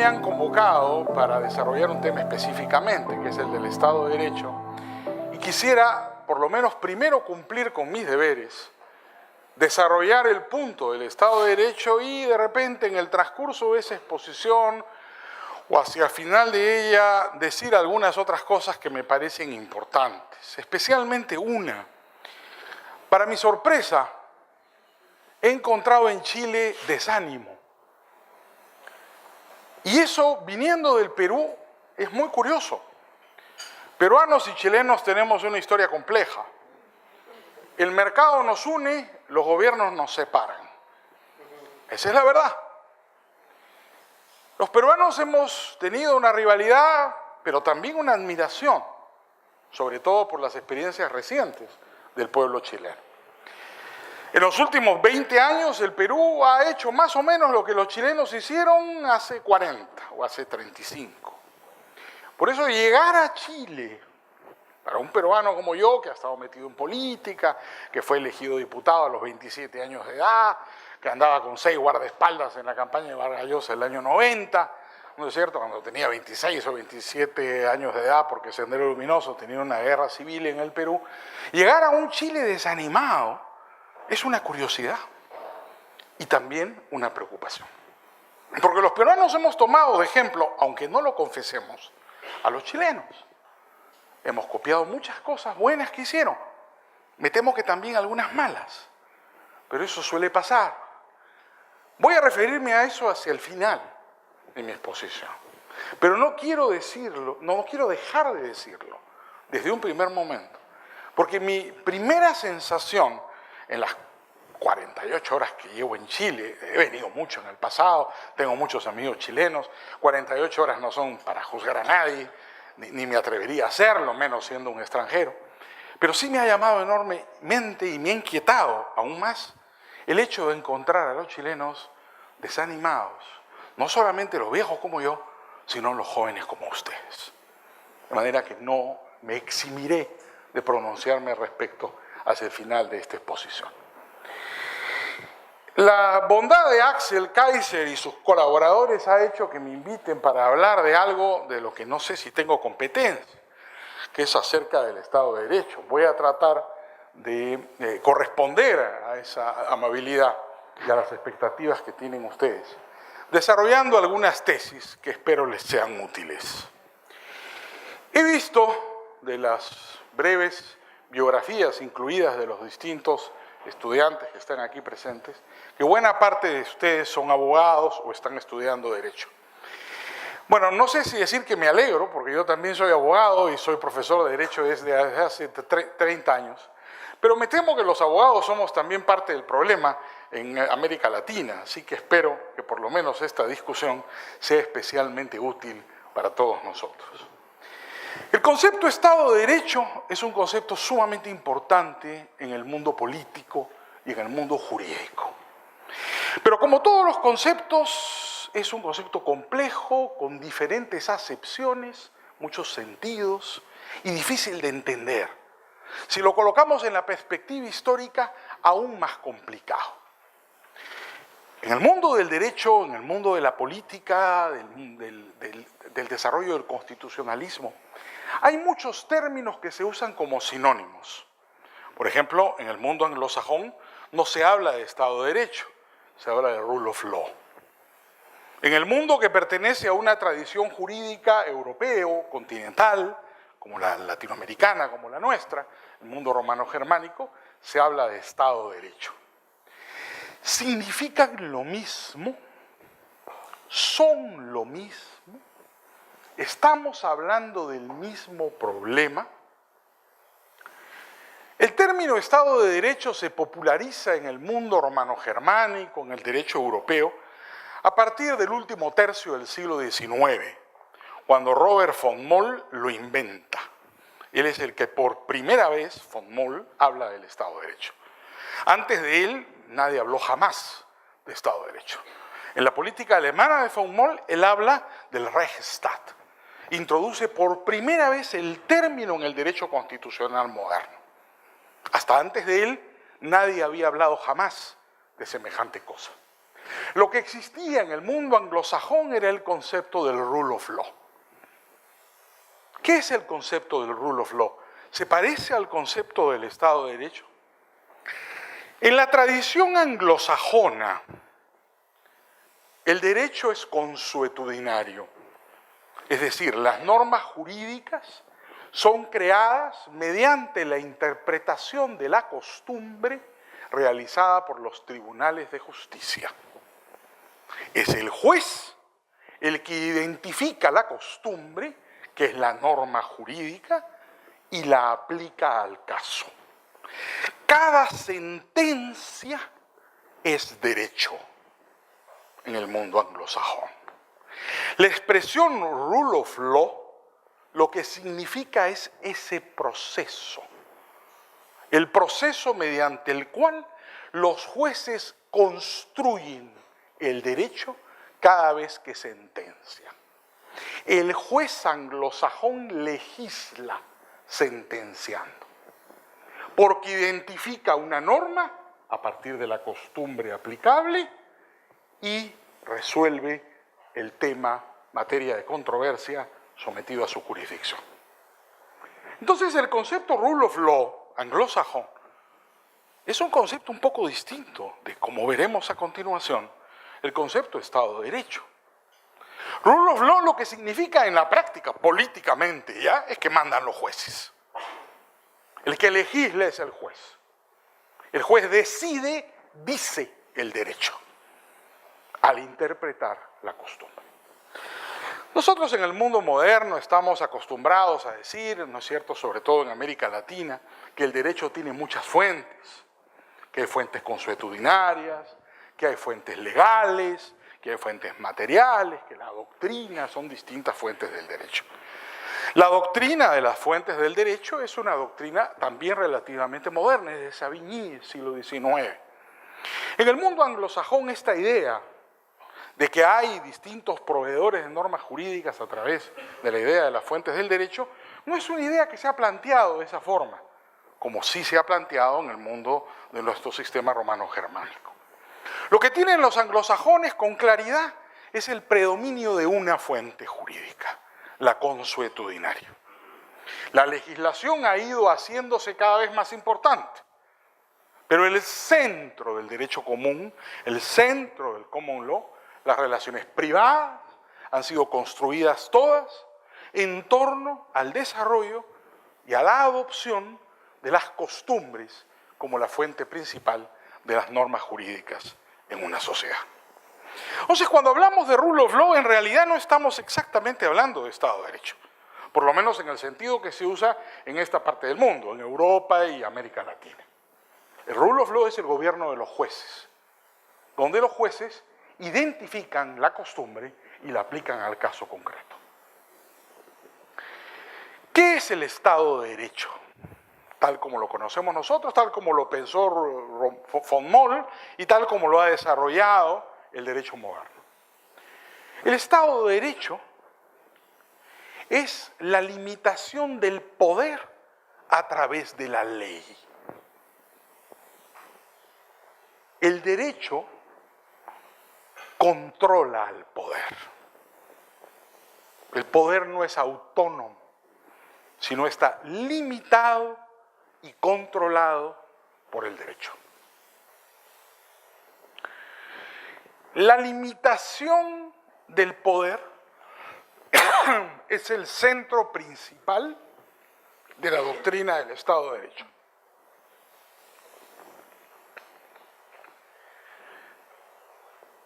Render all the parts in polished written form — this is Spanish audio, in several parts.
me han convocado para desarrollar un tema específicamente, que es el del Estado de Derecho, y quisiera, por lo menos primero, cumplir con mis deberes, desarrollar el punto del Estado de Derecho y de repente en el transcurso de esa exposición o hacia el final de ella decir algunas otras cosas que me parecen importantes, especialmente una. Para mi sorpresa, he encontrado en Chile desánimo. Y eso, viniendo del Perú, es muy curioso. Peruanos y chilenos tenemos una historia compleja. El mercado nos une, los gobiernos nos separan. Esa es la verdad. Los peruanos hemos tenido una rivalidad, pero también una admiración, sobre todo por las experiencias recientes del pueblo chileno. En los últimos 20 años el Perú ha hecho más o menos lo que los chilenos hicieron hace 40 o hace 35. Por eso llegar a Chile, para un peruano como yo, que ha estado metido en política, que fue elegido diputado a los 27 años de edad, que andaba con 6 guardaespaldas en la campaña de Vargas Llosa el año 90, ¿no es cierto? Cuando tenía 26 o 27 años de edad, porque Sendero Luminoso tenía una guerra civil en el Perú, llegar a un Chile desanimado es una curiosidad y también una preocupación. Porque los peruanos hemos tomado de ejemplo, aunque no lo confesemos, a los chilenos. Hemos copiado muchas cosas buenas que hicieron. Me temo que también algunas malas. Pero eso suele pasar. Voy a referirme a eso hacia el final de mi exposición. Pero no quiero decirlo, no quiero dejar de decirlo desde un primer momento. Porque mi primera sensación en las 48 horas que llevo en Chile, he venido mucho en el pasado, tengo muchos amigos chilenos, 48 horas no son para juzgar a nadie, ni me atrevería a hacerlo, menos siendo un extranjero. Pero sí me ha llamado enormemente y me ha inquietado aún más el hecho de encontrar a los chilenos desanimados, no solamente los viejos como yo, sino los jóvenes como ustedes. De manera que no me eximiré de pronunciarme respecto hacia el final de esta exposición. La bondad de Axel Kaiser y sus colaboradores ha hecho que me inviten para hablar de algo de lo que no sé si tengo competencia, que es acerca del Estado de Derecho. Voy a tratar de corresponder a esa amabilidad y a las expectativas que tienen ustedes, desarrollando algunas tesis que espero les sean útiles. He visto de las breves biografías incluidas de los distintos estudiantes que están aquí presentes, que buena parte de ustedes son abogados o están estudiando Derecho. Bueno, no sé si decir que me alegro, porque yo también soy abogado y soy profesor de Derecho desde hace 30 años, pero me temo que los abogados somos también parte del problema en América Latina, así que espero que por lo menos esta discusión sea especialmente útil para todos nosotros. El concepto Estado de Derecho es un concepto sumamente importante en el mundo político y en el mundo jurídico. Pero como todos los conceptos, es un concepto complejo, con diferentes acepciones, muchos sentidos y difícil de entender. Si lo colocamos en la perspectiva histórica, aún más complicado. En el mundo del derecho, en el mundo de la política, del desarrollo del constitucionalismo, hay muchos términos que se usan como sinónimos. Por ejemplo, en el mundo anglosajón no se habla de Estado de Derecho, se habla de Rule of Law. En el mundo que pertenece a una tradición jurídica europeo, continental, como la latinoamericana, como la nuestra, el mundo romano-germánico, se habla de Estado de Derecho. ¿Significan lo mismo? ¿Son lo mismo? ¿Estamos hablando del mismo problema? El término Estado de Derecho se populariza en el mundo romano-germánico, en el derecho europeo, a partir del último tercio del siglo XIX, cuando Robert von Moll lo inventa. Él es el que por primera vez, von Moll, habla del Estado de Derecho. Antes de él, nadie habló jamás de Estado de Derecho. En la política alemana de von Moll, él habla del Rechtsstaat. Introduce por primera vez el término en el derecho constitucional moderno. Hasta antes de él, nadie había hablado jamás de semejante cosa. Lo que existía en el mundo anglosajón era el concepto del rule of law. ¿Qué es el concepto del rule of law? ¿Se parece al concepto del Estado de Derecho? En la tradición anglosajona, el derecho es consuetudinario, es decir, las normas jurídicas son creadas mediante la interpretación de la costumbre realizada por los tribunales de justicia. Es el juez el que identifica la costumbre, que es la norma jurídica, y la aplica al caso. Cada sentencia es derecho en el mundo anglosajón. La expresión rule of law lo que significa es ese proceso, el proceso mediante el cual los jueces construyen el derecho cada vez que sentencian. El juez anglosajón legisla sentenciando, porque identifica una norma a partir de la costumbre aplicable y resuelve el tema, materia de controversia, sometido a su jurisdicción. Entonces el concepto rule of law anglosajón es un concepto un poco distinto de, como veremos a continuación, el concepto de Estado de Derecho. Rule of law lo que significa en la práctica, políticamente ya, es que mandan los jueces. El que legisla es el juez. El juez decide, dice el derecho, al interpretar la costumbre. Nosotros en el mundo moderno estamos acostumbrados a decir, ¿no es cierto?, sobre todo en América Latina, que el derecho tiene muchas fuentes, que hay fuentes consuetudinarias, que hay fuentes legales, que hay fuentes materiales, que la doctrina son distintas fuentes del derecho. La doctrina de las fuentes del derecho es una doctrina también relativamente moderna, es de Savigny, siglo XIX. En el mundo anglosajón esta idea de que hay distintos proveedores de normas jurídicas a través de la idea de las fuentes del derecho, no es una idea que se ha planteado de esa forma, como sí se ha planteado en el mundo de nuestro sistema romano-germánico. Lo que tienen los anglosajones con claridad es el predominio de una fuente jurídica, la consuetudinaria. La legislación ha ido haciéndose cada vez más importante, pero el centro del derecho común, el centro del common law, las relaciones privadas, han sido construidas todas en torno al desarrollo y a la adopción de las costumbres como la fuente principal de las normas jurídicas en una sociedad. Entonces, cuando hablamos de rule of law, en realidad no estamos exactamente hablando de Estado de Derecho, por lo menos en el sentido que se usa en esta parte del mundo, en Europa y América Latina. El rule of law es el gobierno de los jueces, donde los jueces identifican la costumbre y la aplican al caso concreto. ¿Qué es el Estado de Derecho? Tal como lo conocemos nosotros, tal como lo pensó von Moll y tal como lo ha desarrollado el derecho moderno. El Estado de Derecho es la limitación del poder a través de la ley. El derecho controla al poder. El poder no es autónomo, sino está limitado y controlado por el derecho. La limitación del poder es el centro principal de la doctrina del Estado de Derecho.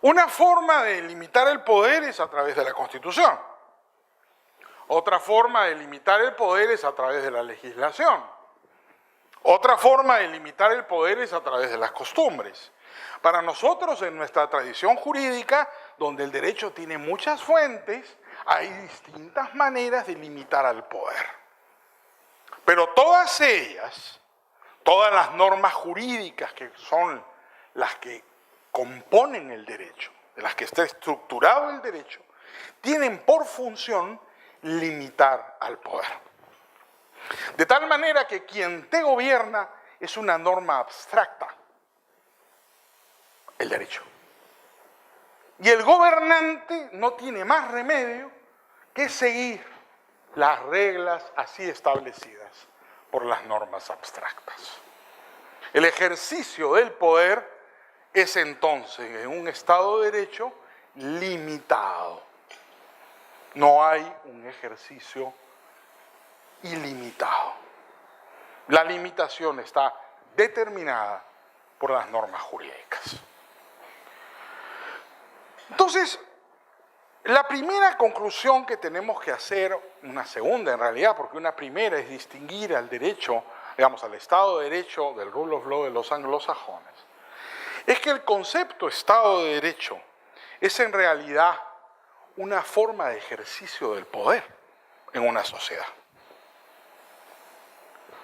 Una forma de limitar el poder es a través de la Constitución. Otra forma de limitar el poder es a través de la legislación. Otra forma de limitar el poder es a través de las costumbres. Para nosotros, en nuestra tradición jurídica, donde el derecho tiene muchas fuentes, hay distintas maneras de limitar al poder. Pero todas ellas, todas las normas jurídicas que son las que componen el derecho, de las que está estructurado el derecho, tienen por función limitar al poder. De tal manera que quien te gobierna es una norma abstracta, el derecho. Y el gobernante no tiene más remedio que seguir las reglas así establecidas por las normas abstractas. El ejercicio del poder es entonces, en un Estado de Derecho, limitado. No hay un ejercicio ilimitado. La limitación está determinada por las normas jurídicas. Entonces, la primera conclusión que tenemos que hacer, una segunda en realidad, porque una primera es distinguir al derecho, digamos, al Estado de Derecho del rule of law de los anglosajones, es que el concepto Estado de Derecho es en realidad una forma de ejercicio del poder en una sociedad.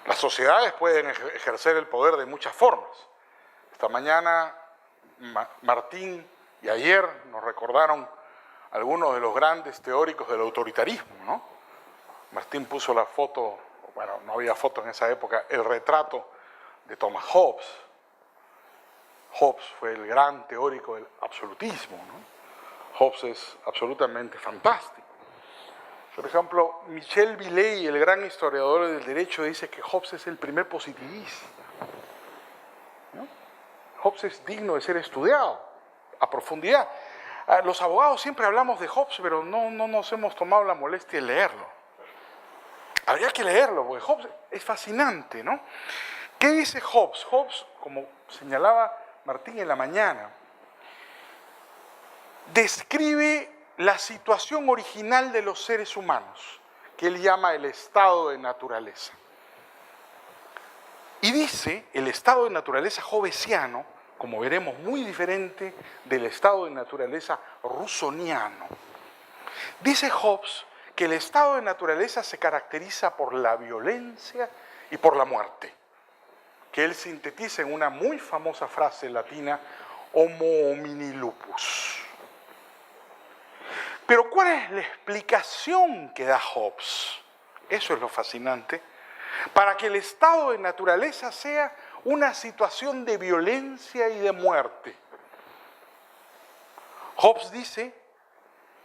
Las sociedades pueden ejercer el poder de muchas formas. Esta mañana Martín y ayer nos recordaron algunos de los grandes teóricos del autoritarismo, ¿no? Martín puso la foto, bueno, no había foto en esa época, el retrato de Thomas Hobbes. Hobbes fue el gran teórico del absolutismo, ¿no? Hobbes es absolutamente fantástico. Por ejemplo, Michel Villey, el gran historiador del derecho, dice que Hobbes es el primer positivista, ¿no? Hobbes es digno de ser estudiado a profundidad. Los abogados siempre hablamos de Hobbes, pero no nos hemos tomado la molestia de leerlo. Habría que leerlo, porque Hobbes es fascinante, ¿no? ¿Qué dice Hobbes? Hobbes, como señalaba Martín en la mañana, describe la situación original de los seres humanos, que él llama el estado de naturaleza. Y dice, el estado de naturaleza hobbesiano, como veremos, muy diferente del estado de naturaleza rusoniano. Dice Hobbes que el estado de naturaleza se caracteriza por la violencia y por la muerte, que él sintetiza en una muy famosa frase latina, homo homini lupus. Pero ¿cuál es la explicación que da Hobbes? Eso es lo fascinante. Para que el estado de naturaleza sea una situación de violencia y de muerte. Hobbes dice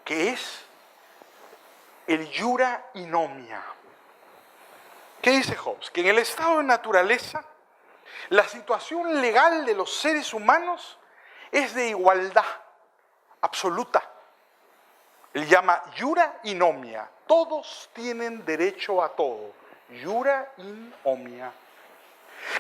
que es el iura inomia. ¿Qué dice Hobbes? Que en el estado de naturaleza, la situación legal de los seres humanos es de igualdad absoluta. Él llama iura inomia. Todos tienen derecho a todo. Iura inomia.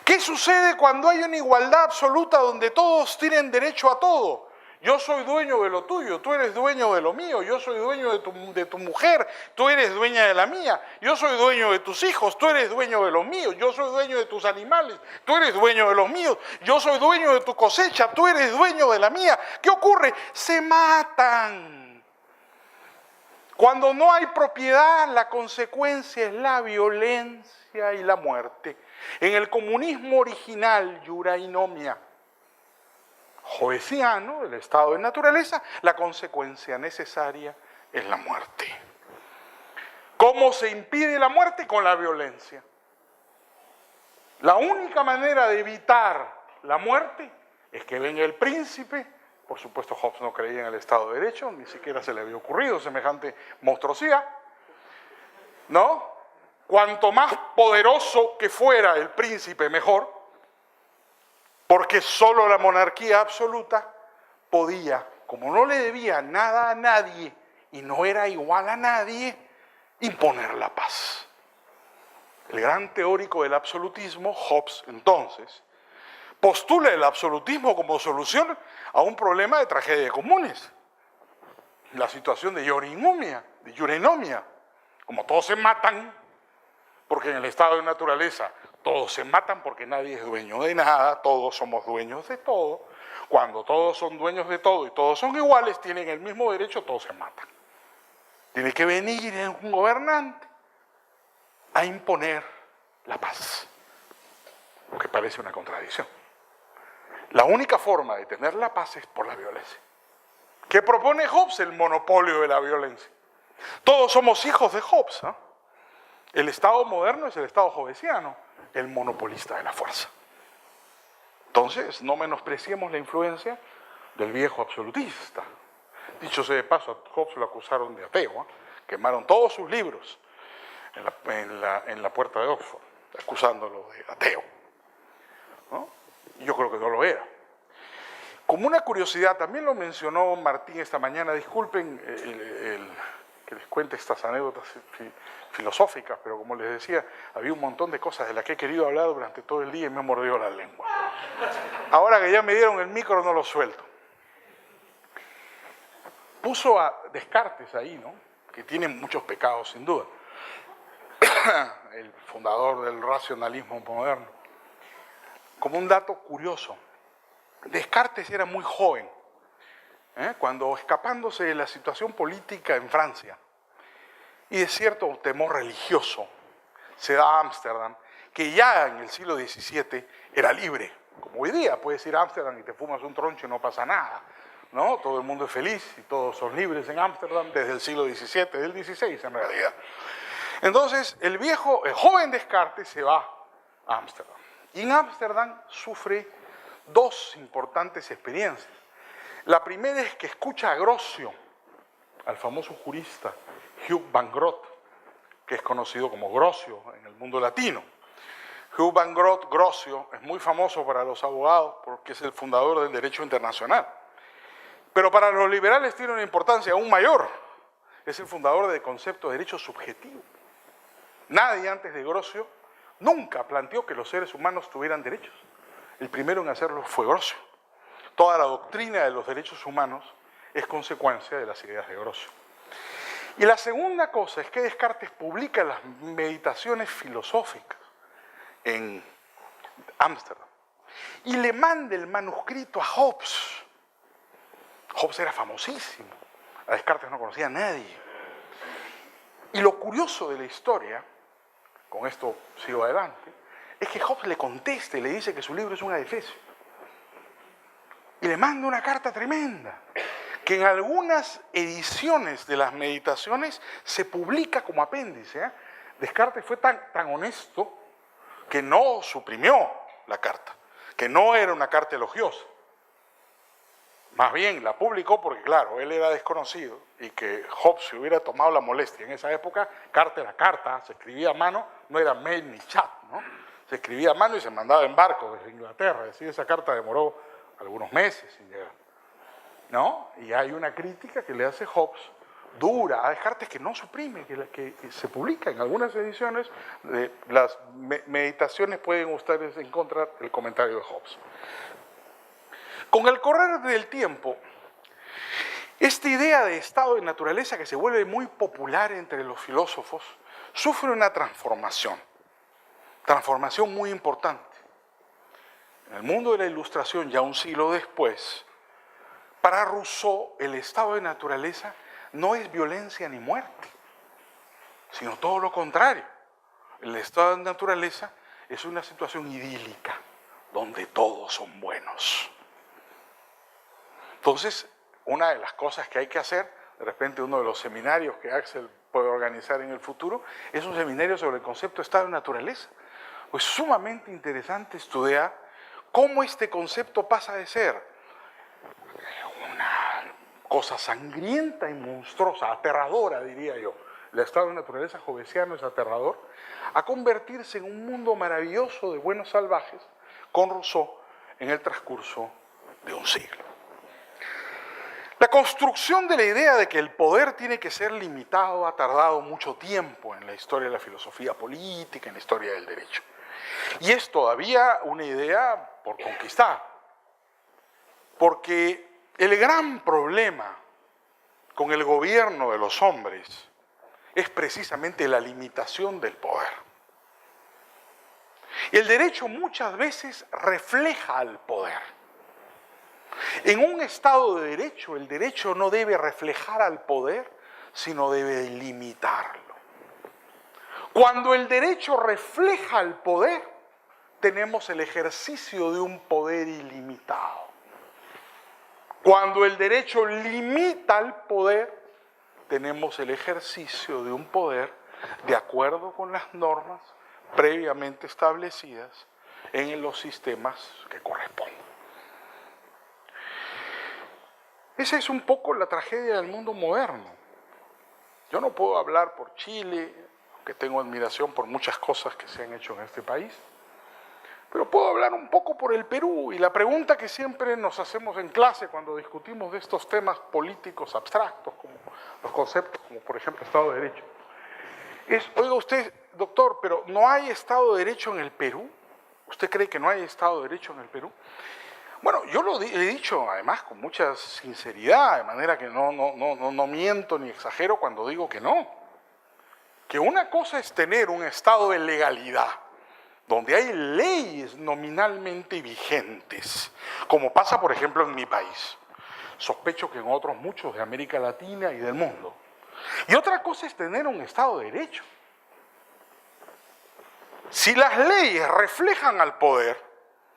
¿Qué sucede cuando hay una igualdad absoluta donde todos tienen derecho a todo? Yo soy dueño de lo tuyo, tú eres dueño de lo mío, yo soy dueño de tu mujer, tú eres dueña de la mía, yo soy dueño de tus hijos, tú eres dueño de los míos, yo soy dueño de tus animales, tú eres dueño de los míos, yo soy dueño de tu cosecha, tú eres dueño de la mía. ¿Qué ocurre? Se matan. Cuando no hay propiedad, la consecuencia es la violencia y la muerte. En el comunismo original, iura inomia, hobbesiano, el estado de naturaleza, la consecuencia necesaria es la muerte. ¿Cómo se impide la muerte? Con la violencia. La única manera de evitar la muerte es que venga el príncipe. Por supuesto, Hobbes no creía en el Estado de Derecho, ni siquiera se le había ocurrido semejante monstruosidad, ¿no? Cuanto más poderoso que fuera el príncipe, mejor, porque solo la monarquía absoluta podía, como no le debía nada a nadie y no era igual a nadie, imponer la paz. El gran teórico del absolutismo, Hobbes, entonces, postula el absolutismo como solución a un problema de tragedias comunes. La situación de iura inomia. Como todos se matan, porque en el estado de naturaleza todos se matan porque nadie es dueño de nada, todos somos dueños de todo. Cuando todos son dueños de todo y todos son iguales, tienen el mismo derecho, todos se matan. Tiene que venir un gobernante a imponer la paz, lo que parece una contradicción. La única forma de tener la paz es por la violencia. ¿Qué propone Hobbes? El monopolio de la violencia. Todos somos hijos de Hobbes, ¿no? El Estado moderno es el Estado hobbesiano, el monopolista de la fuerza. Entonces, no menospreciemos la influencia del viejo absolutista, Dicho sea de paso, a Hobbes lo acusaron de ateo, ¿eh? Quemaron todos sus libros en la puerta de Oxford, acusándolo de ateo, ¿no? Yo creo que no lo era. Como una curiosidad, también lo mencionó Martín esta mañana, disculpen que les cuente estas anécdotas filosóficas, pero como les decía, había un montón de cosas de las que he querido hablar durante todo el día y me mordió la lengua. Ahora que ya me dieron el micro, no lo suelto. Puso a Descartes ahí, ¿no? Que tiene muchos pecados, sin duda. El fundador del racionalismo moderno. Como un dato curioso, Descartes era muy joven, cuando escapándose de la situación política en Francia y de cierto temor religioso, se da a Ámsterdam, que ya en el siglo XVII era libre. Como hoy día puedes ir a Ámsterdam y te fumas un troncho y no pasa nada, ¿no? Todo el mundo es feliz y todos son libres en Ámsterdam desde el siglo XVII, del XVI en realidad. Entonces el joven Descartes se va a Ámsterdam. Y en Ámsterdam sufre dos importantes experiencias. La primera es que escucha a Grocio, al famoso jurista Hugh van Groot, que es conocido como Grocio en el mundo latino. Hugh van Grocio es muy famoso para los abogados porque es el fundador del derecho internacional. Pero para los liberales tiene una importancia aún mayor. Es el fundador del concepto de derecho subjetivo. Nadie antes de Grocio nunca planteó que los seres humanos tuvieran derechos. El primero en hacerlo fue Grocio. Toda la doctrina de los derechos humanos es consecuencia de las ideas de Grocio. Y la segunda cosa es que Descartes publica las meditaciones filosóficas en Ámsterdam y le manda el manuscrito a Hobbes. Hobbes era famosísimo, a Descartes no conocía a nadie. Y lo curioso de la historia, con esto sigo adelante, es que Hobbes le contesta y le dice que su libro es un adefesio. Y le manda una carta tremenda, que en algunas ediciones de las meditaciones se publica como apéndice. Descartes fue tan honesto que no suprimió la carta, que no era una carta elogiosa. Más bien la publicó porque, claro, él era desconocido y que Hobbes se hubiera tomado la molestia. En esa época, carta era carta, se escribía a mano, no era mail ni chat, ¿no? Se escribía a mano y se mandaba en barco desde Inglaterra. Es decir, esa carta demoró algunos meses sin llegar, ¿no? Y hay una crítica que le hace Hobbes dura a Descartes que no suprime, que se publica en algunas ediciones. Las meditaciones pueden ustedes encontrar el comentario de Hobbes. Con el correr del tiempo, esta idea de estado de naturaleza que se vuelve muy popular entre los filósofos sufre una transformación muy importante. En el mundo de la Ilustración, ya un siglo después, para Rousseau el estado de naturaleza no es violencia ni muerte, sino todo lo contrario. El estado de naturaleza es una situación idílica, donde todos son buenos. Entonces, una de las cosas que hay que hacer, de repente uno de los seminarios que Axel puede organizar en el futuro, es un seminario sobre el concepto de estado de naturaleza. Pues sumamente interesante estudiar cómo este concepto pasa de ser una cosa sangrienta y monstruosa, aterradora, diría yo. El estado de naturaleza hobbesiano es aterrador, a convertirse en un mundo maravilloso de buenos salvajes con Rousseau en el transcurso de un siglo. La construcción de la idea de que el poder tiene que ser limitado ha tardado mucho tiempo en la historia de la filosofía política, en la historia del derecho. Y es todavía una idea por conquistar, porque el gran problema con el gobierno de los hombres es precisamente la limitación del poder. Y el derecho muchas veces refleja al poder. En un Estado de derecho, el derecho no debe reflejar al poder, sino debe limitarlo. Cuando el derecho refleja al poder, tenemos el ejercicio de un poder ilimitado. Cuando el derecho limita al poder, tenemos el ejercicio de un poder de acuerdo con las normas previamente establecidas en los sistemas que corresponden. Esa es un poco la tragedia del mundo moderno. Yo no puedo hablar por Chile, aunque tengo admiración por muchas cosas que se han hecho en este país, pero puedo hablar un poco por el Perú. Y la pregunta que siempre nos hacemos en clase cuando discutimos de estos temas políticos abstractos, como los conceptos, como por ejemplo Estado de Derecho, es, oiga usted, doctor, pero ¿no hay Estado de Derecho en el Perú? ¿Usted cree que no hay Estado de Derecho en el Perú? Bueno, yo lo he dicho además con mucha sinceridad, de manera que no miento ni exagero cuando digo que no. Que una cosa es tener un estado de legalidad, donde hay leyes nominalmente vigentes, como pasa por ejemplo en mi país. Sospecho que en otros muchos de América Latina y del mundo. Y otra cosa es tener un Estado de Derecho. Si las leyes reflejan al poder,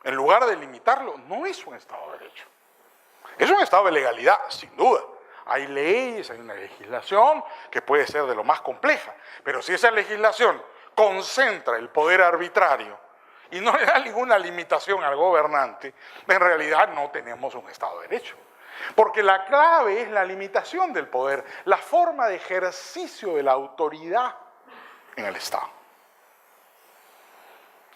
en lugar de limitarlo, no es un Estado de Derecho. Es un Estado de legalidad, sin duda. Hay leyes, hay una legislación que puede ser de lo más compleja, pero si esa legislación concentra el poder arbitrario y no le da ninguna limitación al gobernante, en realidad no tenemos un Estado de Derecho. Porque la clave es la limitación del poder, la forma de ejercicio de la autoridad en el Estado.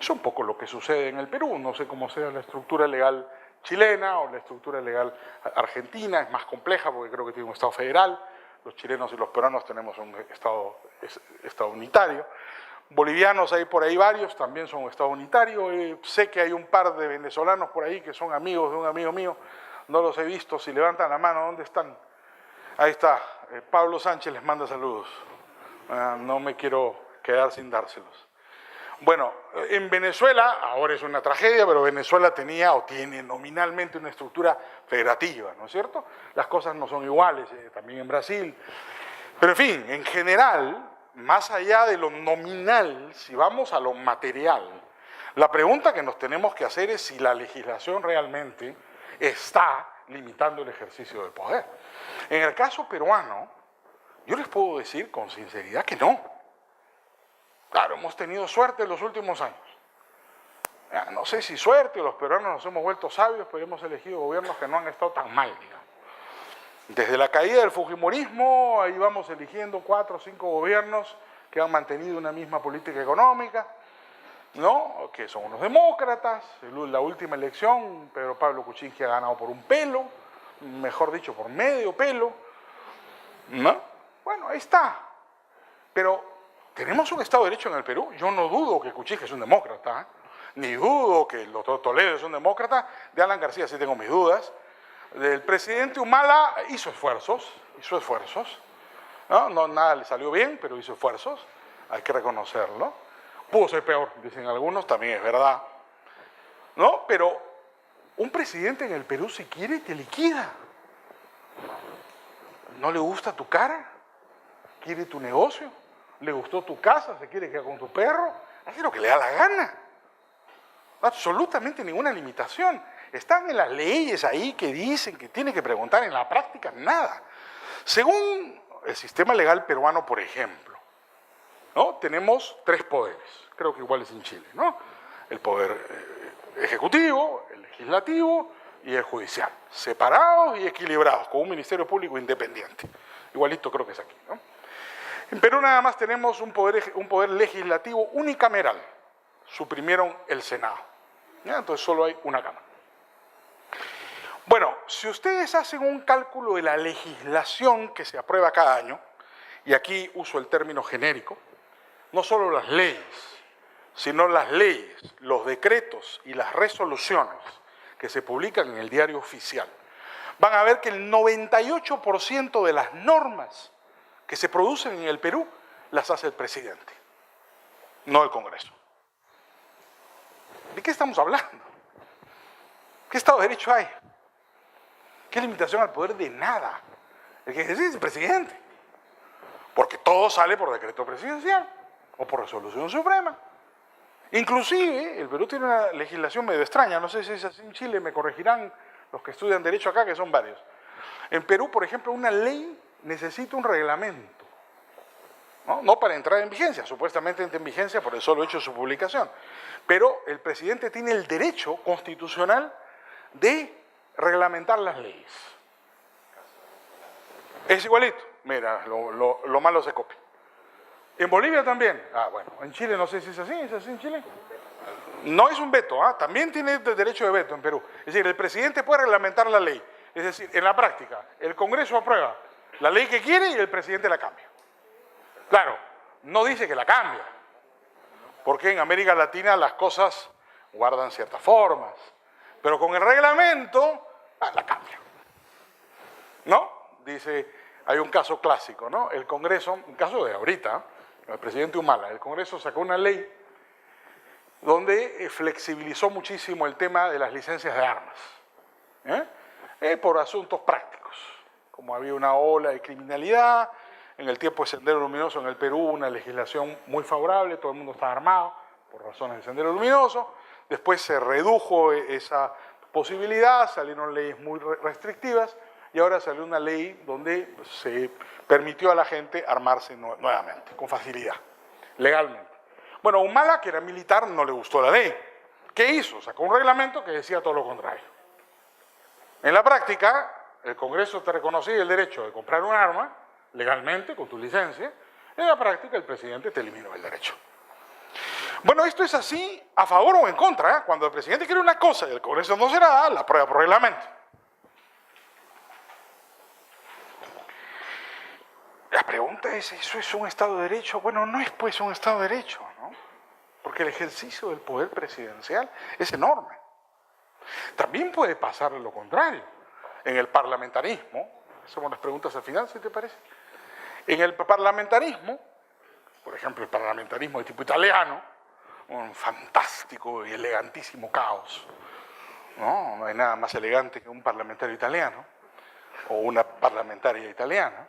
Es un poco lo que sucede en el Perú, no sé cómo sea la estructura legal chilena o la estructura legal argentina, es más compleja porque creo que tiene un Estado federal, los chilenos y los peruanos tenemos un Estado unitario, bolivianos hay por ahí varios, también son un Estado unitario, sé que hay un par de venezolanos por ahí que son amigos de un amigo mío, no los he visto, si levantan la mano, ¿dónde están? Ahí está, Pablo Sánchez les manda saludos, no me quiero quedar sin dárselos. Bueno, en Venezuela, ahora es una tragedia, pero Venezuela tenía o tiene nominalmente una estructura federativa, ¿no es cierto? Las cosas no son iguales, también en Brasil. Pero en fin, en general, más allá de lo nominal, si vamos a lo material, la pregunta que nos tenemos que hacer es si la legislación realmente está limitando el ejercicio del poder. En el caso peruano, yo les puedo decir con sinceridad que no. Claro, hemos tenido suerte en los últimos años. No sé si suerte, los peruanos nos hemos vuelto sabios, pero hemos elegido gobiernos que no han estado tan mal, digamos. Desde la caída del fujimorismo, ahí vamos eligiendo 4 o 5 gobiernos que han mantenido una misma política económica, ¿no? Que son unos demócratas. La última elección, Pedro Pablo Kuczynski ha ganado por un pelo, mejor dicho, por medio pelo, ¿no? Bueno, ahí está. Pero ¿tenemos un Estado de Derecho en el Perú? Yo no dudo que Kuczynski es un demócrata, ni dudo que el doctor Toledo es un demócrata, de Alan García sí tengo mis dudas. El presidente Humala hizo esfuerzos, ¿no? Nada le salió bien, pero hizo esfuerzos, hay que reconocerlo. Pudo ser peor, dicen algunos, también es verdad, ¿no? Pero un presidente en el Perú, si quiere, te liquida. ¿No le gusta tu cara? ¿Quiere tu negocio? ¿Le gustó tu casa? ¿Se quiere quedar con tu perro? Hace lo que le da la gana. Absolutamente ninguna limitación. Están en las leyes ahí que dicen que tiene que preguntar, en la práctica nada. Según el sistema legal peruano, por ejemplo, ¿no? Tenemos 3 poderes, creo que iguales en Chile, ¿no? El poder ejecutivo, el legislativo y el judicial, separados y equilibrados, con un ministerio público independiente. Igualito creo que es aquí, ¿no? En Perú nada más tenemos un poder legislativo unicameral. Suprimieron el Senado. ¿Ya? Entonces solo hay una Cámara. Bueno, si ustedes hacen un cálculo de la legislación que se aprueba cada año, y aquí uso el término genérico, no solo las leyes, sino las leyes, los decretos y las resoluciones que se publican en el diario oficial, van a ver que el 98% de las normas que se producen en el Perú las hace el presidente, no el Congreso. ¿De qué estamos hablando? ¿Qué Estado de Derecho hay? ¿Qué limitación al poder? De nada. El que ejerce es el presidente. Porque todo sale por decreto presidencial o por resolución suprema. Inclusive, el Perú tiene una legislación medio extraña, no sé si es así en Chile, me corregirán los que estudian Derecho acá, que son varios. En Perú, por ejemplo, una ley necesita un reglamento, ¿no? No para entrar en vigencia, supuestamente entra en vigencia por el solo hecho de su publicación. Pero el presidente tiene el derecho constitucional de reglamentar las leyes. Es igualito. Mira, lo malo se copia. En Bolivia también. Ah, bueno. En Chile no sé si es así. ¿Es así en Chile? No es un veto. También tiene derecho de veto en Perú. Es decir, el presidente puede reglamentar la ley. Es decir, en la práctica, el Congreso aprueba la ley que quiere y el presidente la cambia. Claro, no dice que la cambia. Porque en América Latina las cosas guardan ciertas formas. Pero con el reglamento, la cambia. ¿No? Dice, hay un caso clásico, ¿no? El Congreso, un caso de ahorita, el presidente Humala, el Congreso sacó una ley donde flexibilizó muchísimo el tema de las licencias de armas, por asuntos prácticos. Como había una ola de criminalidad, en el tiempo de Sendero Luminoso en el Perú, una legislación muy favorable, todo el mundo estaba armado por razones de Sendero Luminoso, después se redujo esa posibilidad, salieron leyes muy restrictivas, y ahora salió una ley donde se permitió a la gente armarse nuevamente, con facilidad, legalmente. Bueno, Humala, que era militar, no le gustó la ley. ¿Qué hizo? Sacó un reglamento que decía todo lo contrario. En la práctica, el Congreso te reconocía el derecho de comprar un arma, legalmente, con tu licencia. En la práctica, el presidente te eliminó el derecho. Bueno, esto es así a favor o en contra. Cuando el presidente quiere una cosa y el Congreso no se la da, la aprueba por reglamento. La pregunta es, ¿eso es un Estado de Derecho? Bueno, no es pues un Estado de Derecho, ¿no? Porque el ejercicio del poder presidencial es enorme. También puede pasar lo contrario. En el parlamentarismo, hacemos las preguntas al final, si te parece. En el parlamentarismo, por ejemplo, el parlamentarismo de tipo italiano, un fantástico y elegantísimo caos. No hay nada más elegante que un parlamentario italiano o una parlamentaria italiana,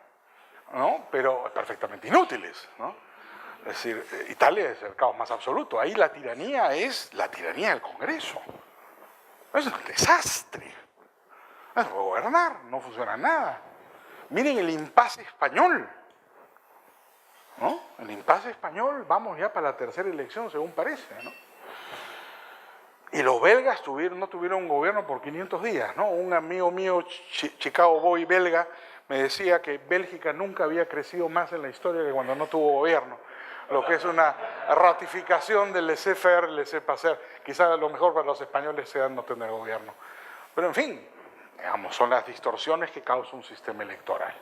¿no? Pero perfectamente inútiles, ¿no? Es decir, Italia es el caos más absoluto. Ahí la tiranía es la tiranía del Congreso. Es un desastre. No se puede gobernar, no funciona nada. Miren el impasse español, ¿no? El impasse español, vamos ya para la tercera elección, según parece, ¿no? Y los belgas no tuvieron un gobierno por 500 días, ¿no? Un amigo mío, Chicago Boy belga, me decía que Bélgica nunca había crecido más en la historia que cuando no tuvo gobierno. Lo que es una ratificación del laissez-faire, laissez-passer. Quizás lo mejor para los españoles sea no tener gobierno. Pero en fin, digamos, son las distorsiones que causa un sistema electoral.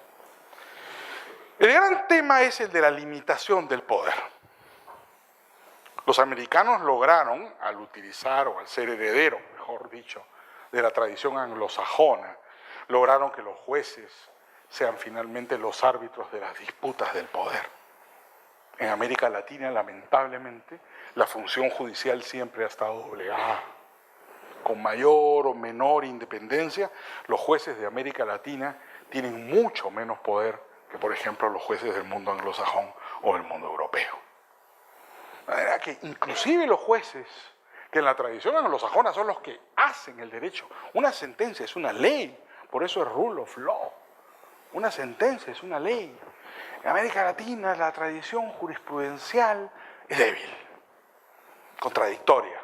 El gran tema es el de la limitación del poder. Los americanos lograron, al utilizar o al ser heredero, mejor dicho, de la tradición anglosajona, lograron que los jueces sean finalmente los árbitros de las disputas del poder. En América Latina, lamentablemente, la función judicial siempre ha estado doblegada. Con mayor o menor independencia, los jueces de América Latina tienen mucho menos poder que, por ejemplo, los jueces del mundo anglosajón o del mundo europeo. De manera que inclusive los jueces, que en la tradición anglosajona son los que hacen el derecho, una sentencia es una ley, por eso es rule of law. Una sentencia es una ley. En América Latina la tradición jurisprudencial es débil, contradictoria,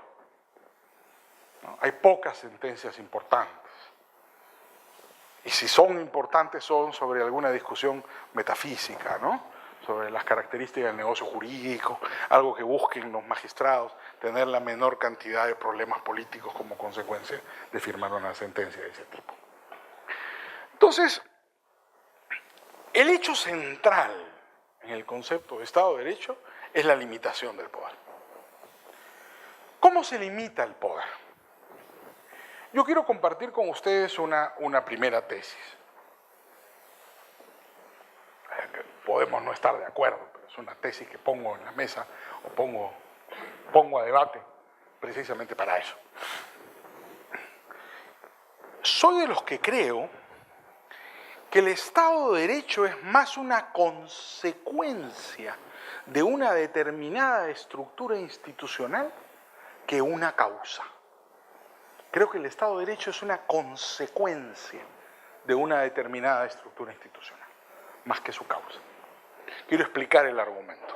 ¿no? Hay pocas sentencias importantes. Y si son importantes son sobre alguna discusión metafísica, ¿no? Sobre las características del negocio jurídico, algo que busquen los magistrados, tener la menor cantidad de problemas políticos como consecuencia de firmar una sentencia de ese tipo. Entonces, el hecho central en el concepto de Estado de Derecho es la limitación del poder. ¿Cómo se limita el poder? Yo quiero compartir con ustedes una primera tesis. Podemos no estar de acuerdo, pero es una tesis que pongo en la mesa o pongo a debate precisamente para eso. Soy de los que creo que el Estado de Derecho es más una consecuencia de una determinada estructura institucional que una causa. Creo que el Estado de Derecho es una consecuencia de una determinada estructura institucional, más que su causa. Quiero explicar el argumento.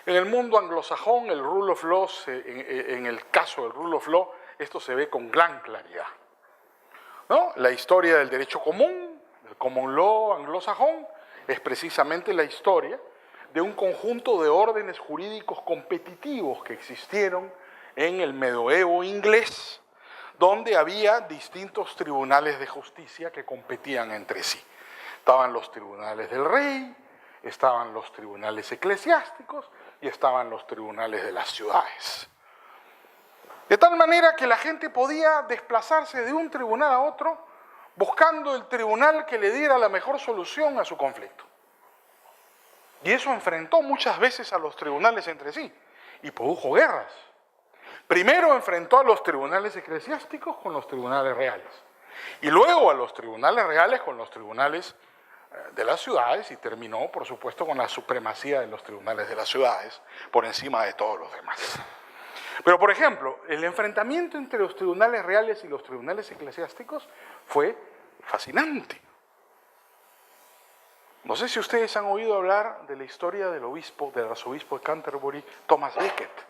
En el mundo anglosajón, el rule of law, en el caso del rule of law, esto se ve con gran claridad, ¿no? La historia del derecho común, del common law anglosajón es precisamente la historia de un conjunto de órdenes jurídicos competitivos que existieron en el medioevo inglés, donde había distintos tribunales de justicia que competían entre sí. Estaban los tribunales del rey, estaban los tribunales eclesiásticos y estaban los tribunales de las ciudades. De tal manera que la gente podía desplazarse de un tribunal a otro buscando el tribunal que le diera la mejor solución a su conflicto. Y eso enfrentó muchas veces a los tribunales entre sí y produjo guerras. Primero enfrentó a los tribunales eclesiásticos con los tribunales reales y luego a los tribunales reales con los tribunales de las ciudades y terminó, por supuesto, con la supremacía de los tribunales de las ciudades por encima de todos los demás. Pero, por ejemplo, el enfrentamiento entre los tribunales reales y los tribunales eclesiásticos fue fascinante. No sé si ustedes han oído hablar de la historia del arzobispo de Canterbury, Thomas Becket.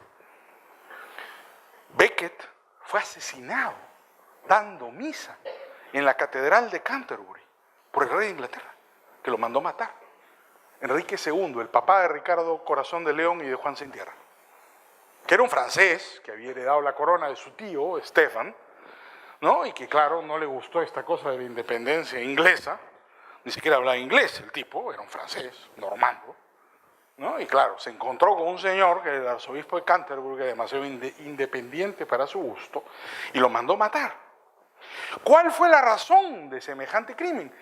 Becket fue asesinado dando misa en la catedral de Canterbury por el rey de Inglaterra, que lo mandó matar. Enrique II, el papá de Ricardo Corazón de León y de Juan Sin Tierra, que era un francés que había heredado la corona de su tío, Stefan, ¿no? Y que, claro, no le gustó esta cosa de la independencia inglesa, ni siquiera hablaba inglés el tipo, era un francés, normando, ¿no? Y claro, se encontró con un señor que era el arzobispo de Canterbury, que era demasiado independiente para su gusto, y lo mandó matar. ¿Cuál fue la razón de semejante crimen?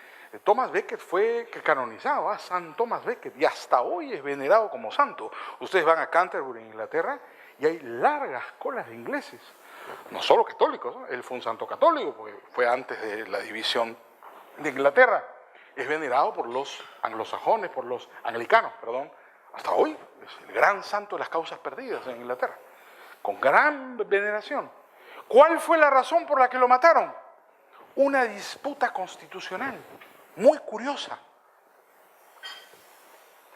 Thomas Becket fue canonizado, San Thomas Becket, y hasta hoy es venerado como santo. Ustedes van a Canterbury, en Inglaterra, y hay largas colas de ingleses, no solo católicos, ¿no? Él fue un santo católico, porque fue antes de la división de Inglaterra. Es venerado por los anglosajones, por los anglicanos, perdón, hasta hoy. Es el gran santo de las causas perdidas en Inglaterra, con gran veneración. ¿Cuál fue la razón por la que lo mataron? Una disputa constitucional muy curiosa.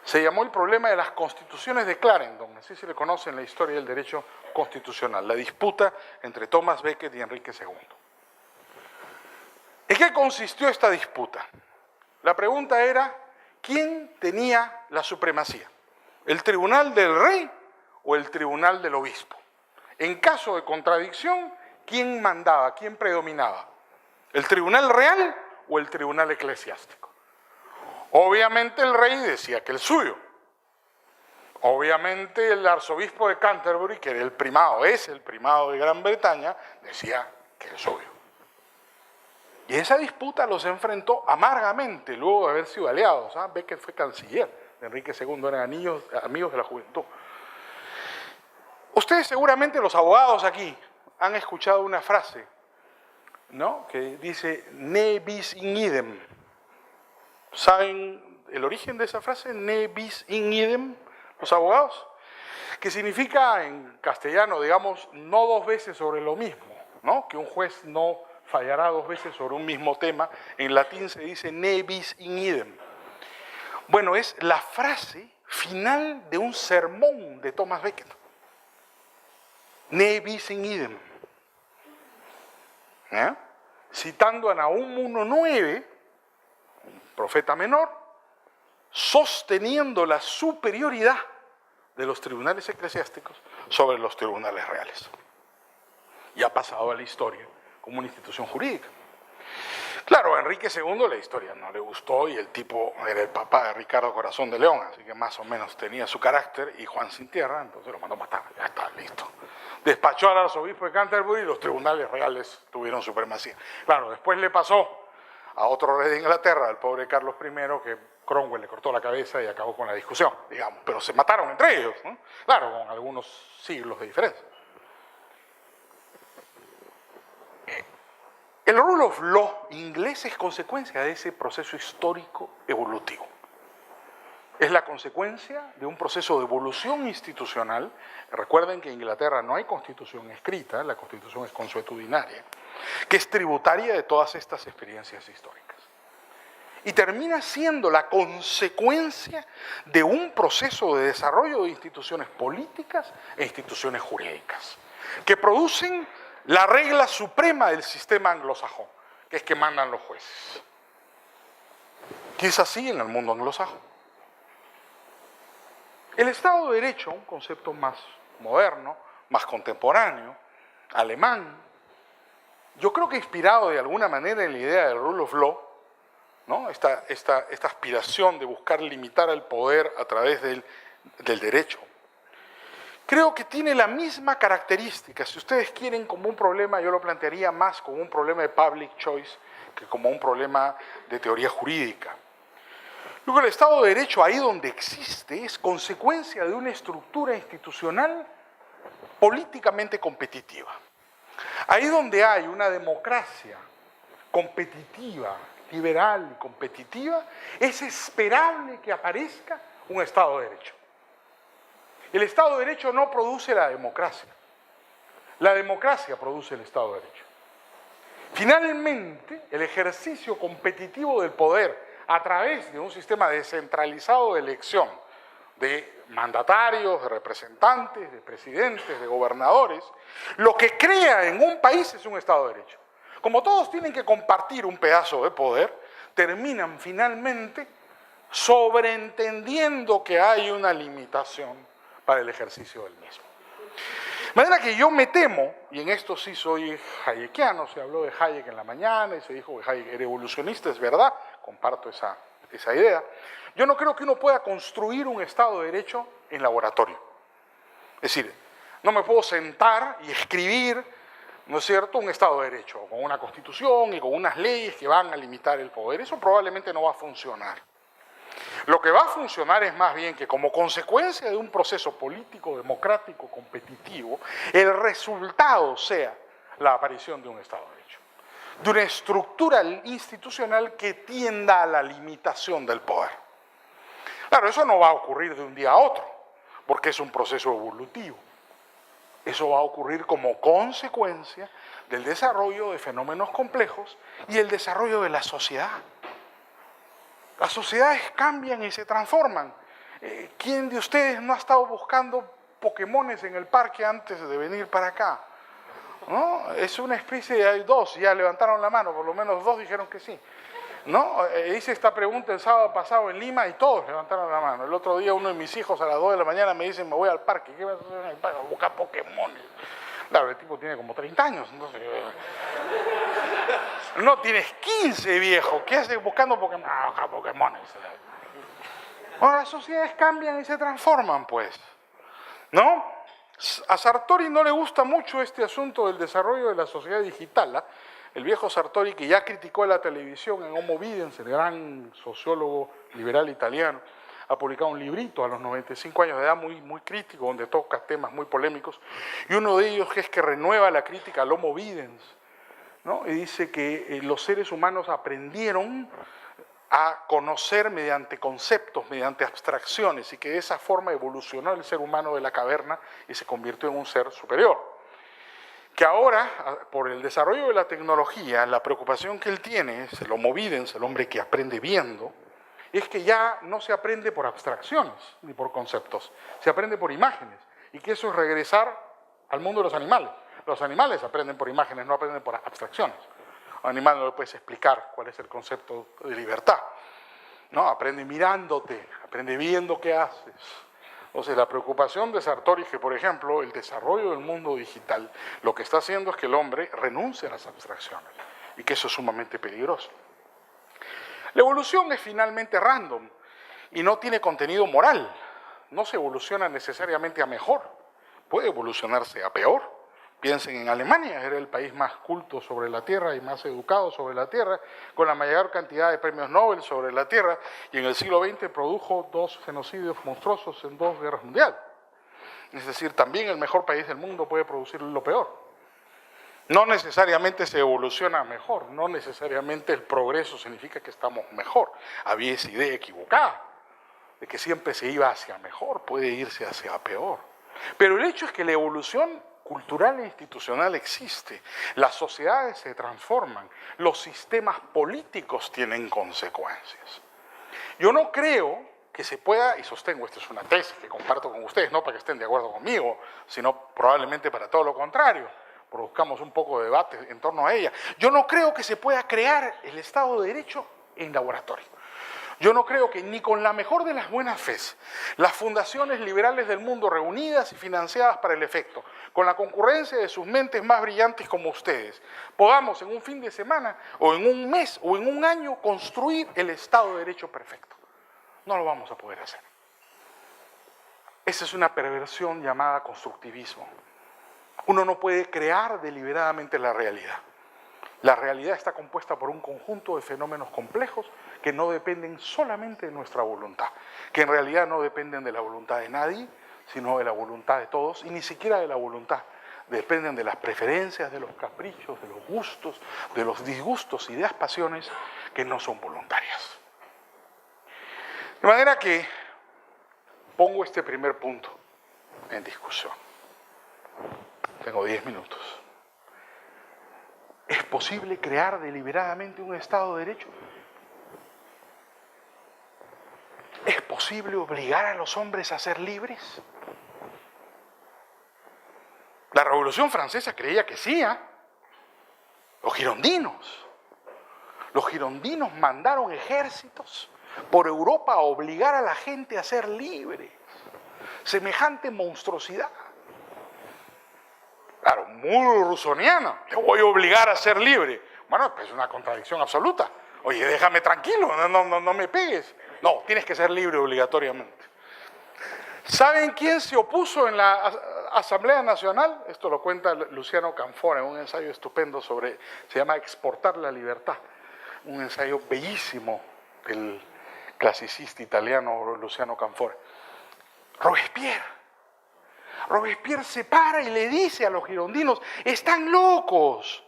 Se llamó el problema de las constituciones de Clarendon, así se le conoce en la historia del derecho constitucional, la disputa entre Thomas Becket y Enrique II. ¿En qué consistió esta disputa? La pregunta era, ¿quién tenía la supremacía? ¿El tribunal del rey o el tribunal del obispo? En caso de contradicción, ¿quién mandaba, quién predominaba? ¿El tribunal real o el tribunal eclesiástico? Obviamente el rey decía que el suyo. Obviamente el arzobispo de Canterbury, que era el primado, es el primado de Gran Bretaña, decía que el suyo. Y esa disputa los enfrentó amargamente luego de haber sido aliados. Becket fue canciller de Enrique II, eran amigos de la juventud. Ustedes seguramente, los abogados aquí, han escuchado una frase, ¿no?, que dice ne bis in idem. ¿Saben el origen de esa frase, ne bis in idem, los abogados? Que significa en castellano, digamos, no dos veces sobre lo mismo, ¿no? Que un juez no fallará dos veces sobre un mismo tema. En latín se dice ne bis in idem. Bueno, es la frase final de un sermón de Thomas Becket. Ne bis in idem. Citando a Nahum 1:9, un profeta menor, sosteniendo la superioridad de los tribunales eclesiásticos sobre los tribunales reales. Y ha pasado a la historia como una institución jurídica. Claro, a Enrique II la historia no le gustó y el tipo era el papá de Ricardo Corazón de León, así que más o menos tenía su carácter, y Juan Sin Tierra, entonces lo mandó matar, ya está, listo. Despachó al arzobispo de Canterbury y los tribunales reales tuvieron supremacía. Claro, después le pasó a otro rey de Inglaterra, al pobre Carlos I, que Cromwell le cortó la cabeza y acabó con la discusión, digamos, pero se mataron entre ellos, ¿no? Claro, con algunos siglos de diferencia. El rule of law inglés es consecuencia de ese proceso histórico evolutivo. Es la consecuencia de un proceso de evolución institucional. Recuerden que en Inglaterra no hay constitución escrita, la constitución es consuetudinaria, que es tributaria de todas estas experiencias históricas. Y termina siendo la consecuencia de un proceso de desarrollo de instituciones políticas e instituciones jurídicas, que producen la regla suprema del sistema anglosajón, que es que mandan los jueces. que es así en el mundo anglosajón. El Estado de Derecho, un concepto más moderno, más contemporáneo, alemán, yo creo que inspirado de alguna manera en la idea del rule of law, ¿no? Esta aspiración de buscar limitar el poder a través del derecho. Creo que tiene la misma característica. Si ustedes quieren como un problema, yo lo plantearía más como un problema de public choice que como un problema de teoría jurídica. Luego el Estado de Derecho, ahí donde existe, es consecuencia de una estructura institucional políticamente competitiva. Ahí donde hay una democracia competitiva, liberal y competitiva, es esperable que aparezca un Estado de Derecho. El Estado de Derecho no produce la democracia produce el Estado de Derecho. Finalmente, el ejercicio competitivo del poder a través de un sistema descentralizado de elección de mandatarios, de representantes, de presidentes, de gobernadores, lo que crea en un país es un Estado de Derecho. Como todos tienen que compartir un pedazo de poder, terminan finalmente sobreentendiendo que hay una limitación para el ejercicio del mismo. De manera que yo me temo, y en esto sí soy hayekiano, se habló de Hayek en la mañana y se dijo que Hayek era evolucionista, es verdad, comparto esa idea. Yo no creo que uno pueda construir un Estado de Derecho en laboratorio. Es decir, no me puedo sentar y escribir, ¿no es cierto?, un Estado de Derecho, con una constitución y con unas leyes que van a limitar el poder. Eso probablemente no va a funcionar. Lo que va a funcionar es más bien que como consecuencia de un proceso político, democrático, competitivo, el resultado sea la aparición de un Estado de Derecho, de una estructura institucional que tienda a la limitación del poder. Claro, eso no va a ocurrir de un día a otro, porque es un proceso evolutivo. Eso va a ocurrir como consecuencia del desarrollo de fenómenos complejos y el desarrollo de la sociedad. Las sociedades cambian y se transforman. ¿Quién de ustedes no ha estado buscando Pokémones en el parque antes de venir para acá? ¿No? Es una especie de... Hay dos, ya levantaron la mano, por lo menos dos dijeron que sí. ¿No? Hice esta pregunta el sábado pasado en Lima y todos levantaron la mano. El otro día uno de mis hijos a las 2 de la mañana me dice, me voy al parque. ¿Qué vas a hacer en el parque? A buscar Pokémones. Claro, el tipo tiene como 30 años. Entonces, no tienes 15, viejo. ¿Qué haces buscando Pokémon? Ah, Pokémones. Bueno, las sociedades cambian y se transforman, pues. ¿No? A Sartori no le gusta mucho este asunto del desarrollo de la sociedad digital. ¿Eh? El viejo Sartori, que ya criticó a la televisión en Homo Videns, el gran sociólogo liberal italiano, ha publicado un librito a los 95 años de edad muy crítico, donde toca temas muy polémicos, y uno de ellos es que renueva la crítica al Homo Videns, ¿no? Y dice que los seres humanos aprendieron a conocer mediante conceptos, mediante abstracciones, y que de esa forma evolucionó el ser humano de la caverna y se convirtió en un ser superior. Que ahora, por el desarrollo de la tecnología, la preocupación que él tiene, es el Homo Videns, el hombre que aprende viendo, es que ya no se aprende por abstracciones ni por conceptos, se aprende por imágenes, y que eso es regresar al mundo de los animales. Los animales aprenden por imágenes, no aprenden por abstracciones. A un animal no le puedes explicar cuál es el concepto de libertad. No, aprende mirándote, aprende viendo qué haces. Entonces, la preocupación de Sartori es que, por ejemplo, el desarrollo del mundo digital, lo que está haciendo es que el hombre renuncie a las abstracciones, y que eso es sumamente peligroso. La evolución es finalmente random y no tiene contenido moral. No se evoluciona necesariamente a mejor, puede evolucionarse a peor. Piensen en Alemania, era el país más culto sobre la Tierra y más educado sobre la Tierra, con la mayor cantidad de premios Nobel sobre la Tierra, y en el siglo XX produjo 2 genocidios monstruosos en 2 guerras mundiales. Es decir, también el mejor país del mundo puede producir lo peor. No necesariamente se evoluciona mejor, no necesariamente el progreso significa que estamos mejor. Había esa idea equivocada de que siempre se iba hacia mejor, puede irse hacia peor. Pero el hecho es que la evolución cultural e institucional existe, las sociedades se transforman, los sistemas políticos tienen consecuencias. Yo no creo que se pueda, y sostengo, esta es una tesis que comparto con ustedes, no para que estén de acuerdo conmigo, sino probablemente para todo lo contrario, produzcamos un poco de debate en torno a ella. Yo no creo que se pueda crear el Estado de Derecho en laboratorio. Yo no creo que ni con la mejor de las buenas fes, las fundaciones liberales del mundo reunidas y financiadas para el efecto, con la concurrencia de sus mentes más brillantes como ustedes, podamos en un fin de semana, o en un mes, o en un año, construir el Estado de Derecho perfecto. No lo vamos a poder hacer. Esa es una perversión llamada constructivismo. Uno no puede crear deliberadamente la realidad. La realidad está compuesta por un conjunto de fenómenos complejos que no dependen solamente de nuestra voluntad, que en realidad no dependen de la voluntad de nadie, sino de la voluntad de todos, y ni siquiera de la voluntad. Dependen de las preferencias, de los caprichos, de los gustos, de los disgustos y de las pasiones que no son voluntarias. De manera que pongo este primer punto en discusión. Tengo 10 minutos. ¿Es posible crear deliberadamente un Estado de Derecho? ¿Es posible obligar a los hombres a ser libres? La Revolución Francesa creía que sí, ¿eh? Los girondinos mandaron ejércitos por Europa a obligar a la gente a ser libres. Semejante monstruosidad. Claro, muy rusoniana. Te voy a obligar a ser libre. Bueno, pues es una contradicción absoluta. Oye, déjame tranquilo, no me pegues. No, tienes que ser libre obligatoriamente. ¿Saben quién se opuso en la Asamblea Nacional? Esto lo cuenta Luciano Canfora en un ensayo estupendo se llama Exportar la libertad. Un ensayo bellísimo del clasicista italiano Luciano Canfora. Robespierre. Robespierre se para y le dice a los girondinos, están locos,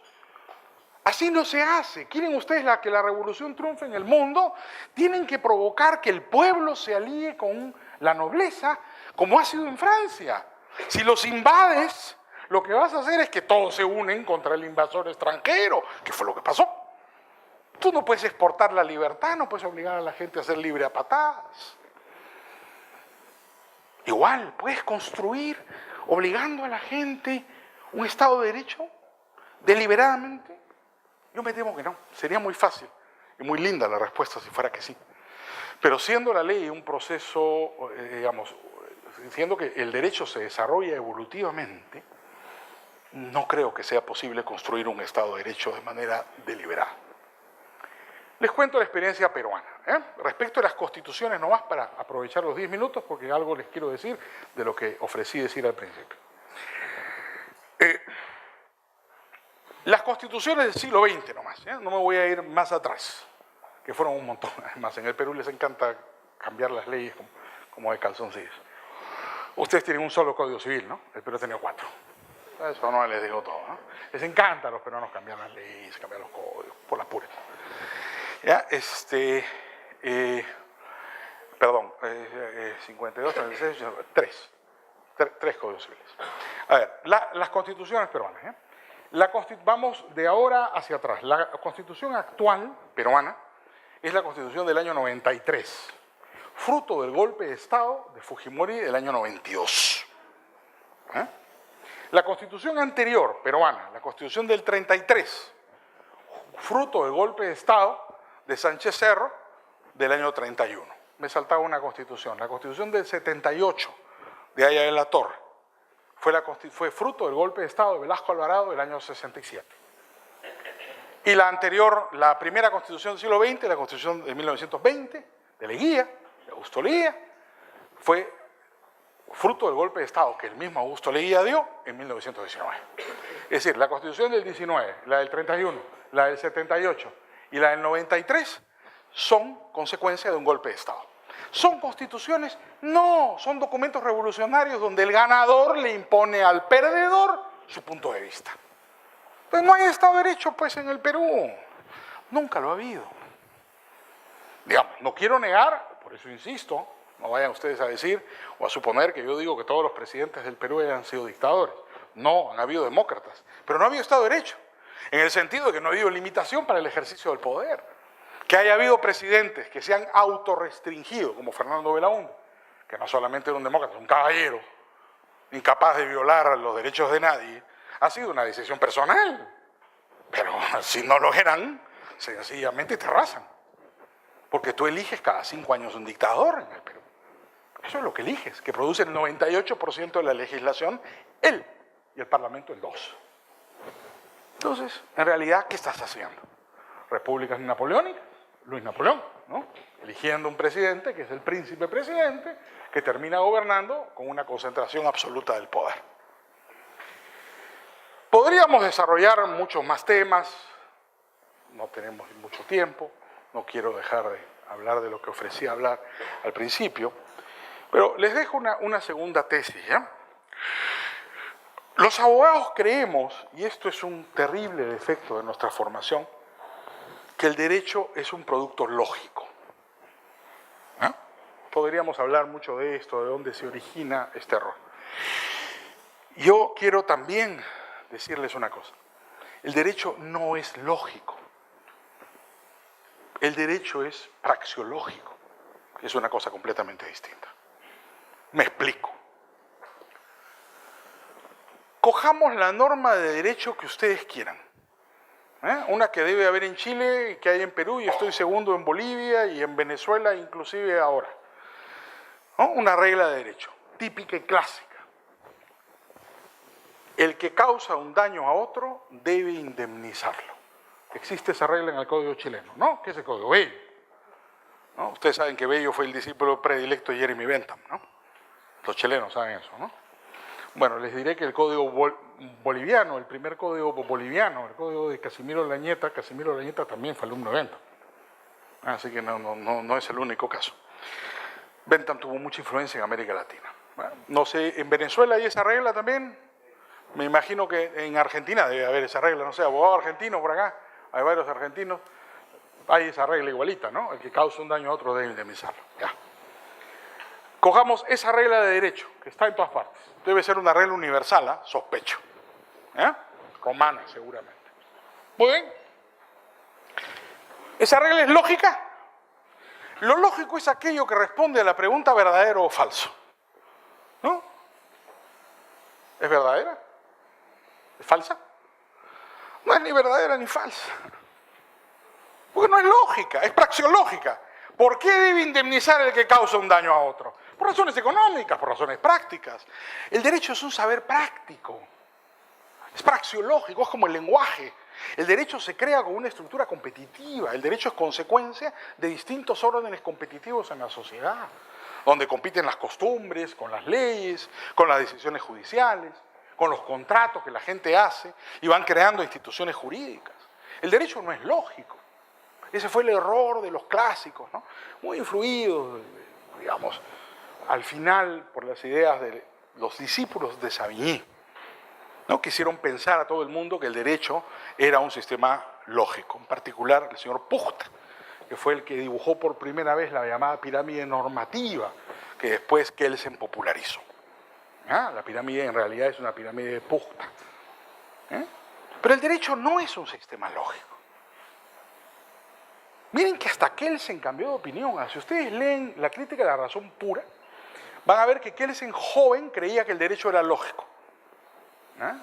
así no se hace. ¿Quieren ustedes que la revolución triunfe en el mundo? Tienen que provocar que el pueblo se alíe con la nobleza, como ha sido en Francia. Si los invades, lo que vas a hacer es que todos se unen contra el invasor extranjero, que fue lo que pasó. Tú no puedes exportar la libertad, no puedes obligar a la gente a ser libre a patadas. Igual, puedes construir obligando a la gente un Estado de Derecho deliberadamente. Yo me temo que no, sería muy fácil y muy linda la respuesta si fuera que sí. Pero siendo la ley un proceso, siendo que el derecho se desarrolla evolutivamente, no creo que sea posible construir un Estado de Derecho de manera deliberada. Les cuento la experiencia peruana. Respecto a las constituciones, nomás para aprovechar los 10 minutos, porque algo les quiero decir de lo que ofrecí decir al principio. Las constituciones del siglo XX nomás, no me voy a ir más atrás, que fueron un montón. Además, en el Perú les encanta cambiar las leyes como de calzoncillos. Ustedes tienen un solo código civil, ¿no? El Perú tenía 4. Eso no les digo todo, ¿no? Les encanta a los peruanos cambiar las leyes, cambiar los códigos, por las puras. Ya, 52, 36, 3 códigos civiles. A ver, las constituciones peruanas. Vamos de ahora hacia atrás. La constitución actual peruana es la constitución del año 93, fruto del golpe de Estado de Fujimori del año 92. La constitución anterior peruana, la constitución del 33, fruto del golpe de Estado de Sánchez Cerro del año 31. Me saltaba una constitución. La constitución del 78 de Aya de la Torre fue fruto del golpe de Estado de Velasco Alvarado del año 67. Y la anterior, la primera constitución del siglo XX, la constitución de 1920, de Leguía, de Augusto Leguía, fue fruto del golpe de Estado que el mismo Augusto Leguía dio en 1919. Es decir, la constitución del 19, la del 31, la del 78 y la del 93 son consecuencia de un golpe de Estado. ¿Son constituciones? No, son documentos revolucionarios donde el ganador le impone al perdedor su punto de vista. Pues no hay Estado de Derecho pues en el Perú, nunca lo ha habido. Digamos, no quiero negar, por eso insisto, no vayan ustedes a decir o a suponer que yo digo que todos los presidentes del Perú hayan sido dictadores. No, han habido demócratas, pero no ha habido Estado de Derecho, en el sentido de que no ha habido limitación para el ejercicio del poder. Que haya habido presidentes que se han autorrestringido, como Fernando Belaúnde, que no solamente era un demócrata, un caballero, incapaz de violar los derechos de nadie, ha sido una decisión personal. Pero si no lo eran, sencillamente te arrasan. Porque tú eliges cada 5 años un dictador en el Perú. Eso es lo que eliges, que produce el 98% de la legislación, él, y el Parlamento el 2%. Entonces, en realidad, ¿qué estás haciendo? Repúblicas napoleónicas, Luis Napoleón, ¿no? Eligiendo un presidente que es el príncipe presidente, que termina gobernando con una concentración absoluta del poder. Podríamos desarrollar muchos más temas, no tenemos mucho tiempo, no quiero dejar de hablar de lo que ofrecí hablar al principio, pero les dejo una segunda tesis, ¿ya? Los abogados creemos, y esto es un terrible defecto de nuestra formación, que el derecho es un producto lógico. ¿Ah? Podríamos hablar mucho de esto, de dónde se origina este error. Yo quiero también decirles una cosa. El derecho no es lógico. El derecho es praxeológico. Es una cosa completamente distinta. Me explico. Cojamos la norma de derecho que ustedes quieran. Una que debe haber en Chile, que hay en Perú, y estoy seguro en Bolivia y en Venezuela, inclusive ahora. ¿No? Una regla de derecho, típica y clásica. El que causa un daño a otro debe indemnizarlo. Existe esa regla en el Código chileno, ¿no? ¿Qué es el Código? Bello. ¿No? Ustedes saben que Bello fue el discípulo predilecto de Jeremy Bentham, ¿no? Los chilenos saben eso, ¿no? Bueno, les diré que el Código boliviano, el primer Código boliviano, el Código de Casimiro Lañeta también fue alumno de Bentham. Así que no es el único caso. Bentham tuvo mucha influencia en América Latina. Bueno, no sé, ¿en Venezuela hay esa regla también? Me imagino que en Argentina debe haber esa regla, no sé, abogado argentino por acá, hay varios argentinos, hay esa regla igualita, ¿no? El que causa un daño a otro debe indemnizarlo. Ya. Cojamos esa regla de derecho, que está en todas partes. Debe ser una regla universal, ¿eh? Sospecho. Romana, seguramente. Muy bien. ¿Esa regla es lógica? Lo lógico es aquello que responde a la pregunta verdadero o falso. ¿No? ¿Es verdadera? ¿Es falsa? No es ni verdadera ni falsa. Porque no es lógica, es praxeológica. ¿Por qué debe indemnizar el que causa un daño a otro? Por razones económicas, por razones prácticas. El derecho es un saber práctico. Es praxeológico, es como el lenguaje. El derecho se crea con una estructura competitiva. El derecho es consecuencia de distintos órdenes competitivos en la sociedad, donde compiten las costumbres, con las leyes, con las decisiones judiciales, con los contratos que la gente hace y van creando instituciones jurídicas. El derecho no es lógico. Ese fue el error de los clásicos, ¿no? Muy influidos, digamos, al final por las ideas de los discípulos de Savigny, ¿no? Quisieron pensar a todo el mundo que el derecho era un sistema lógico, en particular el señor Pucht, que fue el que dibujó por primera vez la llamada pirámide normativa, que después Kelsen popularizó. La pirámide en realidad es una pirámide de Pucht. Pero el derecho no es un sistema lógico. Miren que hasta Kelsen cambió de opinión. Si ustedes leen la crítica de la razón pura, van a ver que Kelsen joven creía que el derecho era lógico.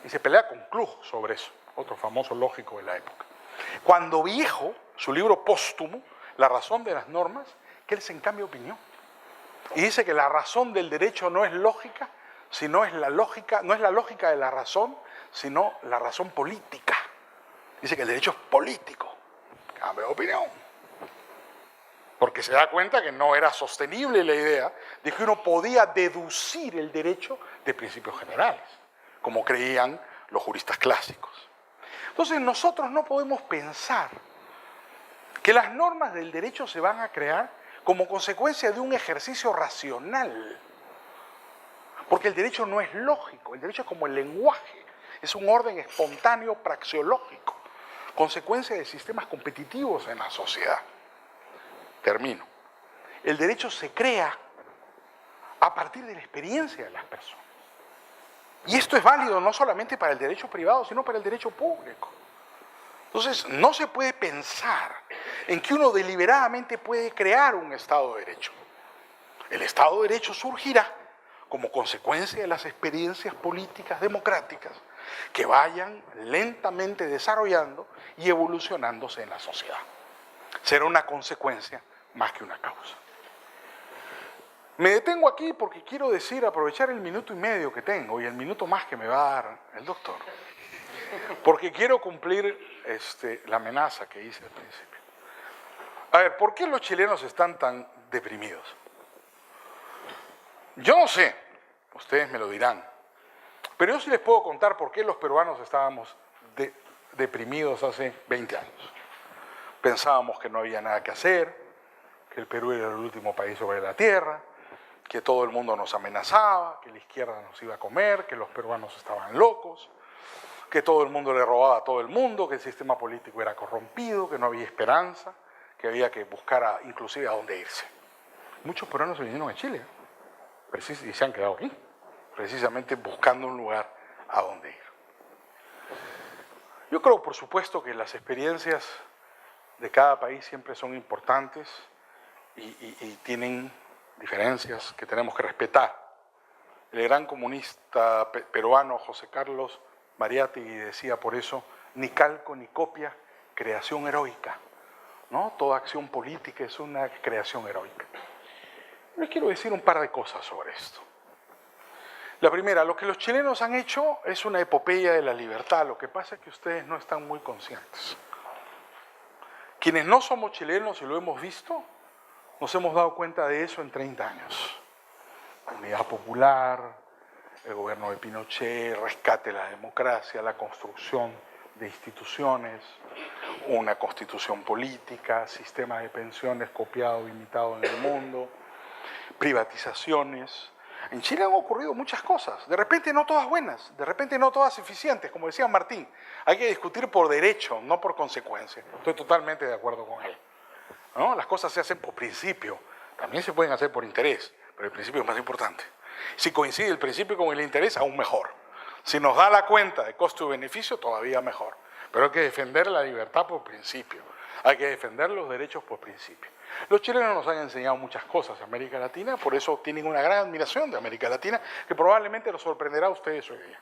Y se pelea con Klug sobre eso, otro famoso lógico de la época. Cuando viejo, su libro póstumo, La razón de las normas, Kelsen cambia de opinión. Y dice que la razón del derecho no es lógica, no es la lógica de la razón, sino la razón política. Dice que el derecho es político. Cambia de opinión. Porque se da cuenta que no era sostenible la idea de que uno podía deducir el derecho de principios generales, como creían los juristas clásicos. Entonces nosotros no podemos pensar que las normas del derecho se van a crear como consecuencia de un ejercicio racional. Porque el derecho no es lógico, el derecho es como el lenguaje, es un orden espontáneo praxeológico, consecuencia de sistemas competitivos en la sociedad. Termino. El derecho se crea a partir de la experiencia de las personas. Y esto es válido no solamente para el derecho privado, sino para el derecho público. Entonces, no se puede pensar en que uno deliberadamente puede crear un Estado de Derecho. El Estado de Derecho surgirá como consecuencia de las experiencias políticas democráticas que vayan lentamente desarrollando y evolucionándose en la sociedad. Será una consecuencia más que una causa. Me detengo aquí porque quiero aprovechar el minuto y medio que tengo y el minuto más que me va a dar el doctor. Porque quiero cumplir la amenaza que hice al principio. A ver, ¿por qué los chilenos están tan deprimidos? Yo no sé, ustedes me lo dirán, pero yo sí les puedo contar por qué los peruanos estábamos deprimidos hace 20 años. Pensábamos que no había nada que hacer, que el Perú era el último país sobre la tierra, que todo el mundo nos amenazaba, que la izquierda nos iba a comer, que los peruanos estaban locos, que todo el mundo le robaba a todo el mundo, que el sistema político era corrompido, que no había esperanza, que había que buscar inclusive a dónde irse. Muchos peruanos se vinieron a Chile y se han quedado aquí, precisamente buscando un lugar a dónde ir. Yo creo, por supuesto, que las experiencias de cada país siempre son importantes y tienen diferencias que tenemos que respetar. El gran comunista peruano José Carlos Mariátegui decía por eso, ni calco ni copia, creación heroica, ¿no? Toda acción política es una creación heroica. Les quiero decir un par de cosas sobre esto. La primera, lo que los chilenos han hecho es una epopeya de la libertad, lo que pasa es que ustedes no están muy conscientes. Quienes no somos chilenos y lo hemos visto, nos hemos dado cuenta de eso en 30 años. Unidad Popular, el gobierno de Pinochet, el rescate de la democracia, la construcción de instituciones, una constitución política, sistema de pensiones copiado e imitado en el mundo, privatizaciones. En Chile han ocurrido muchas cosas, de repente no todas buenas, de repente no todas eficientes, como decía Martín. Hay que discutir por derecho, no por consecuencia. Estoy totalmente de acuerdo con él, ¿no? Las cosas se hacen por principio, también se pueden hacer por interés, pero el principio es más importante. Si coincide el principio con el interés, aún mejor. Si nos da la cuenta de costo y beneficio, todavía mejor. Pero hay que defender la libertad por principio, hay que defender los derechos por principio. Los chilenos nos han enseñado muchas cosas en América Latina, por eso tienen una gran admiración de América Latina, que probablemente los sorprenderá a ustedes hoy día.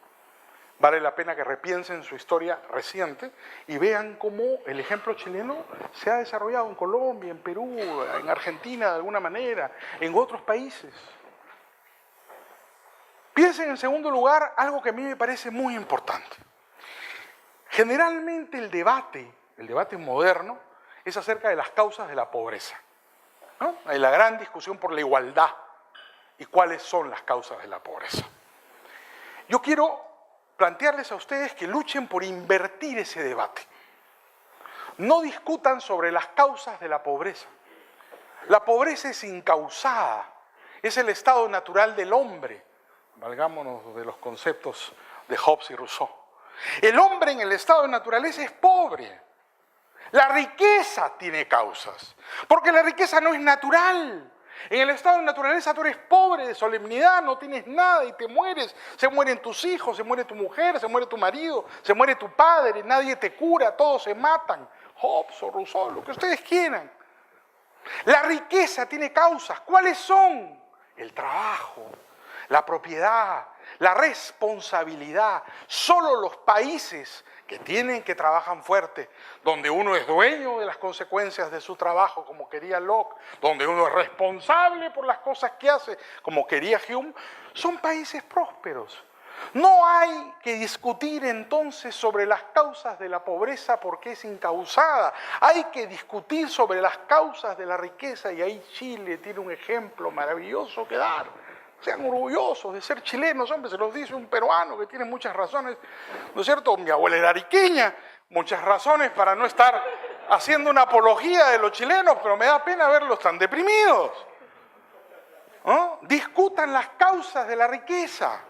Vale la pena que repiensen su historia reciente y vean cómo el ejemplo chileno se ha desarrollado en Colombia, en Perú, en Argentina de alguna manera, en otros países. Piensen en segundo lugar algo que a mí me parece muy importante. Generalmente el debate moderno, es acerca de las causas de la pobreza, ¿no? Hay la gran discusión por la igualdad y cuáles son las causas de la pobreza. Yo quiero plantearles a ustedes que luchen por invertir ese debate. No discutan sobre las causas de la pobreza. La pobreza es incausada, es el estado natural del hombre. Valgámonos de los conceptos de Hobbes y Rousseau. El hombre en el estado de naturaleza es pobre. La riqueza tiene causas, porque la riqueza no es natural. En el estado de naturaleza tú eres pobre de solemnidad, no tienes nada y te mueres. Se mueren tus hijos, se muere tu mujer, se muere tu marido, se muere tu padre, nadie te cura, todos se matan. Hobbes o Rousseau, lo que ustedes quieran. La riqueza tiene causas. ¿Cuáles son? El trabajo, la propiedad, la responsabilidad. Solo los países que trabajan fuerte, donde uno es dueño de las consecuencias de su trabajo, como quería Locke, donde uno es responsable por las cosas que hace, como quería Hume, son países prósperos. No hay que discutir entonces sobre las causas de la pobreza porque es incausada. Hay que discutir sobre las causas de la riqueza y ahí Chile tiene un ejemplo maravilloso que dar. Sean orgullosos de ser chilenos, hombre, se los dice un peruano que tiene muchas razones, ¿no es cierto? Mi abuela era ariqueña, muchas razones para no estar haciendo una apología de los chilenos, pero me da pena verlos tan deprimidos, ¿no? Discutan las causas de la riqueza.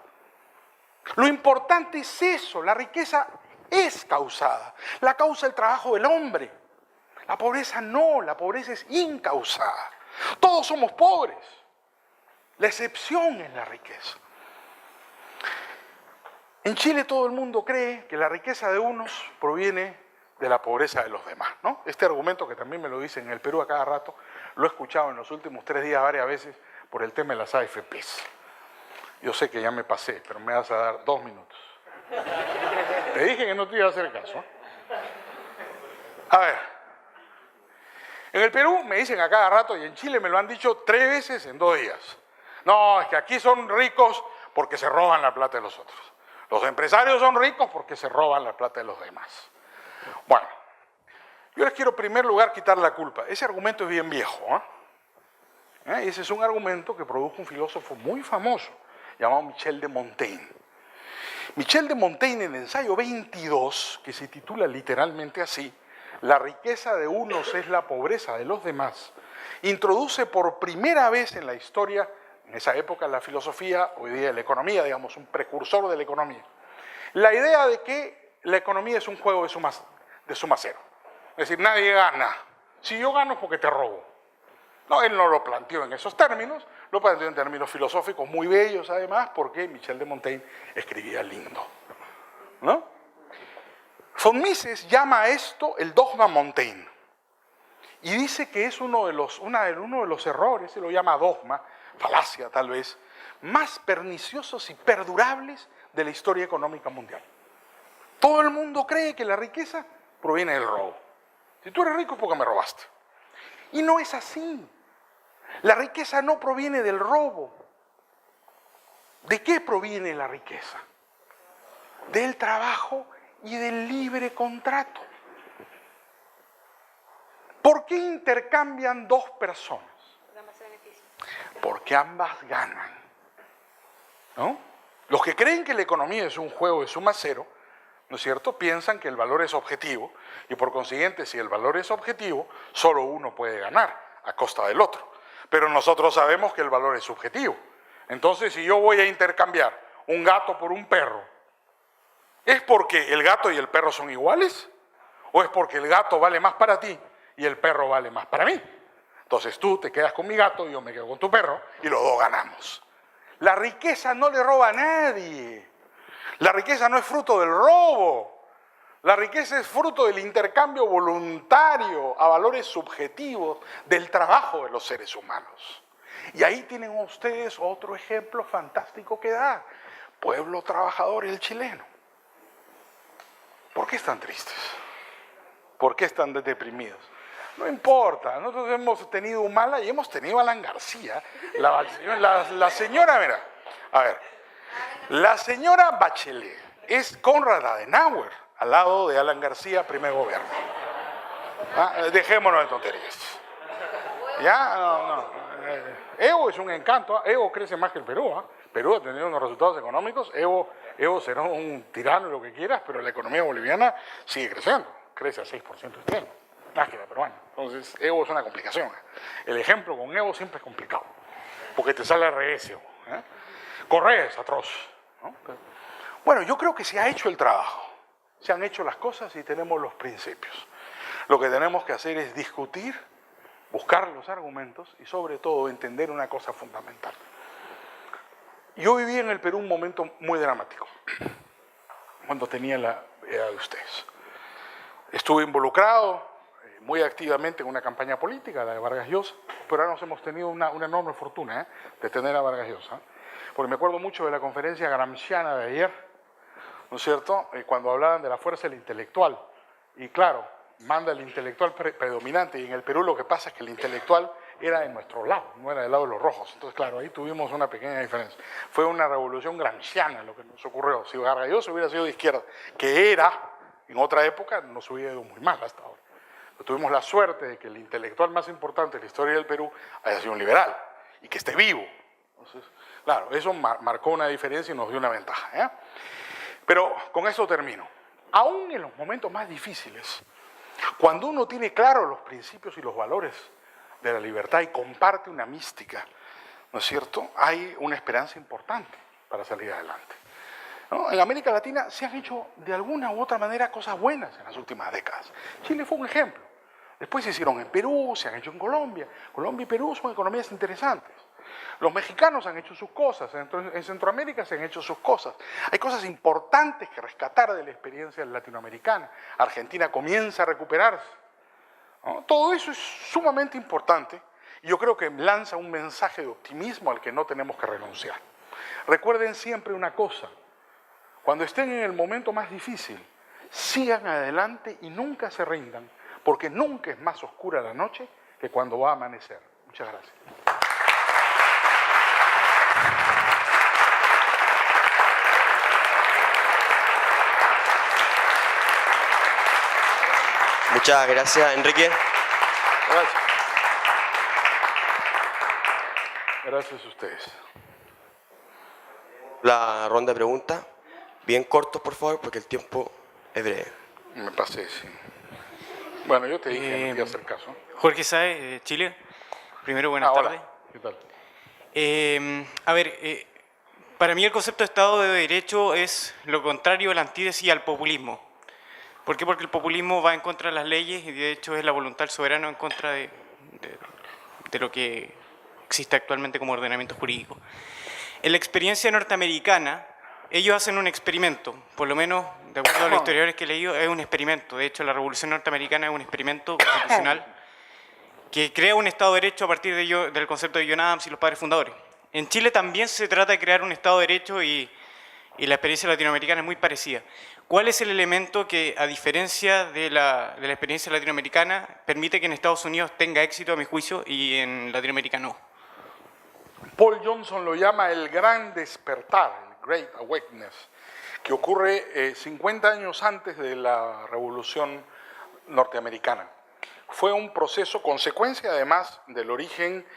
Lo importante es eso, la riqueza es causada, la causa el trabajo del hombre. La pobreza no, la pobreza es incausada. Todos somos pobres. La excepción es la riqueza. En Chile todo el mundo cree que la riqueza de unos proviene de la pobreza de los demás, ¿no? Este argumento que también me lo dicen en el Perú a cada rato, lo he escuchado en los últimos 3 días varias veces por el tema de las AFPs. Yo sé que ya me pasé, pero me vas a dar 2 minutos. Te dije que no te iba a hacer caso. A ver, En el Perú me dicen a cada rato, y en Chile me lo han dicho 3 veces en 2 días. No, es que aquí son ricos porque se roban la plata de los otros. Los empresarios son ricos porque se roban la plata de los demás. Bueno, yo les quiero en primer lugar quitar la culpa. Ese argumento es bien viejo. Ese es un argumento que produjo un filósofo muy famoso llamado Michel de Montaigne. Michel de Montaigne, en el ensayo 22, que se titula literalmente así, La riqueza de unos es la pobreza de los demás, introduce por primera vez en la historia, en esa época la filosofía, hoy día la economía, digamos, un precursor de la economía, la idea de que la economía es un juego de suma cero. Es decir, nadie gana. Si yo gano es porque te robo. No, él no lo planteó en esos términos, lo planteó en términos filosóficos muy bellos además, porque Michel de Montaigne escribía lindo, ¿no? Von Mises llama a esto el dogma Montaigne y dice que es uno de los errores, se lo llama dogma, falacia tal vez, más perniciosos y perdurables de la historia económica mundial. Todo el mundo cree que la riqueza proviene del robo. Si tú eres rico es porque me robaste. Y no es así. La riqueza no proviene del robo. ¿De qué proviene la riqueza? Del trabajo y del libre contrato. ¿Por qué intercambian dos personas? Porque ambas ganan, ¿no? Los que creen que la economía es un juego de suma cero, ¿no es cierto?, piensan que el valor es objetivo y por consiguiente, si el valor es objetivo, solo uno puede ganar a costa del otro. Pero nosotros sabemos que el valor es subjetivo. Entonces, si yo voy a intercambiar un gato por un perro, ¿es porque el gato y el perro son iguales? ¿O es porque el gato vale más para ti y el perro vale más para mí? Entonces tú te quedas con mi gato y yo me quedo con tu perro y los dos ganamos. La riqueza no le roba a nadie. La riqueza no es fruto del robo. La riqueza es fruto del intercambio voluntario a valores subjetivos del trabajo de los seres humanos. Y ahí tienen ustedes otro ejemplo fantástico que da. Pueblo trabajador, el chileno. ¿Por qué están tristes? ¿Por qué están deprimidos? No importa, nosotros hemos tenido Humala y hemos tenido a Alan García. La señora, mira, a ver, la señora Bachelet es Konrad Adenauer, al lado de Alan García, primer gobierno. Dejémonos de tonterías. Ya, no. Evo es un encanto, Evo crece más que el Perú. Perú ha tenido unos resultados económicos, Evo será un tirano, lo que quieras, pero la economía boliviana sigue creciendo, crece al 6% este año, más que la peruana. Entonces, Evo es una complicación. El ejemplo con Evo siempre es complicado, porque te sale al revés, Evo. Correa es atroz, ¿no? Bueno, yo creo que se ha hecho el trabajo, se han hecho las cosas y tenemos los principios. Lo que tenemos que hacer es discutir, buscar los argumentos y sobre todo entender una cosa fundamental. Yo viví en el Perú un momento muy dramático, cuando tenía la edad de ustedes. Estuve involucrado muy activamente en una campaña política, la de Vargas Llosa, pero ahora nos hemos tenido una enorme fortuna de tener a Vargas Llosa. Porque me acuerdo mucho de la conferencia gramsciana de ayer, ¿no es cierto?, cuando hablaban de la fuerza del intelectual. Y claro, manda el intelectual predominante, y en el Perú lo que pasa es que el intelectual era de nuestro lado, no era del lado de los rojos. Entonces, claro, ahí tuvimos una pequeña diferencia. Fue una revolución gramsciana lo que nos ocurrió. Si Vargas Llosa hubiera sido de izquierda, que era, en otra época, nos hubiera ido muy mal hasta ahora. Pero tuvimos la suerte de que el intelectual más importante de la historia del Perú haya sido un liberal, y que esté vivo. Entonces, claro, eso marcó una diferencia y nos dio una ventaja. Pero con eso termino. Aún en los momentos más difíciles, cuando uno tiene claros los principios y los valores de la libertad y comparte una mística, ¿no es cierto?, hay una esperanza importante para salir adelante, ¿no? En América Latina se han hecho de alguna u otra manera cosas buenas en las últimas décadas. Chile fue un ejemplo. Después se hicieron en Perú, se han hecho en Colombia. Colombia y Perú son economías interesantes. Los mexicanos han hecho sus cosas, en Centroamérica se han hecho sus cosas. Hay cosas importantes que rescatar de la experiencia latinoamericana. Argentina comienza a recuperarse, ¿no? Todo eso es sumamente importante y yo creo que lanza un mensaje de optimismo al que no tenemos que renunciar. Recuerden siempre una cosa, cuando estén en el momento más difícil, sigan adelante y nunca se rindan, porque nunca es más oscura la noche que cuando va a amanecer. Muchas gracias. Muchas gracias, Enrique. Gracias. Gracias a ustedes. La ronda de preguntas, bien cortos, por favor, porque el tiempo es breve. Me pasé, sí. Bueno, yo te dije que no te iba a hacer caso. Jorge Sáez, de Chile. Primero, buenas tardes. Hola. ¿Qué tal? Para mí el concepto de Estado de Derecho es lo contrario, la antítesis al populismo. ¿Por qué? Porque el populismo va en contra de las leyes y de hecho es la voluntad del soberano en contra de lo que existe actualmente como ordenamiento jurídico. En la experiencia norteamericana, ellos hacen un experimento, por lo menos, de acuerdo a los historiadores que he leído, es un experimento. De hecho, la Revolución Norteamericana es un experimento constitucional que crea un Estado de Derecho a partir del concepto de John Adams y los padres fundadores. En Chile también se trata de crear un Estado de Derecho y la experiencia latinoamericana es muy parecida. ¿Cuál es el elemento que, a diferencia de la experiencia latinoamericana, permite que en Estados Unidos tenga éxito, a mi juicio, y en Latinoamérica no? Paul Johnson lo llama el gran despertar, el Great Awakeness, que ocurre 50 años antes de la Revolución Norteamericana. Fue un proceso, consecuencia además del origen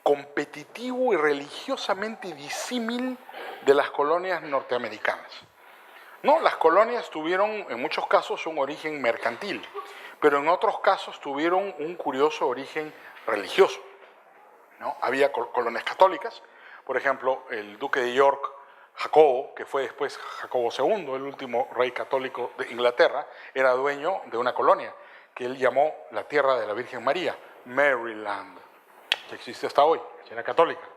competitivo y religiosamente disímil de las colonias norteamericanas. No, las colonias tuvieron en muchos casos un origen mercantil, pero en otros casos tuvieron un curioso origen religioso, ¿no? Había colonias católicas, por ejemplo, el duque de York, Jacobo, que fue después Jacobo II, el último rey católico de Inglaterra, era dueño de una colonia que él llamó la Tierra de la Virgen María, Maryland, que existe hasta hoy, que era católica,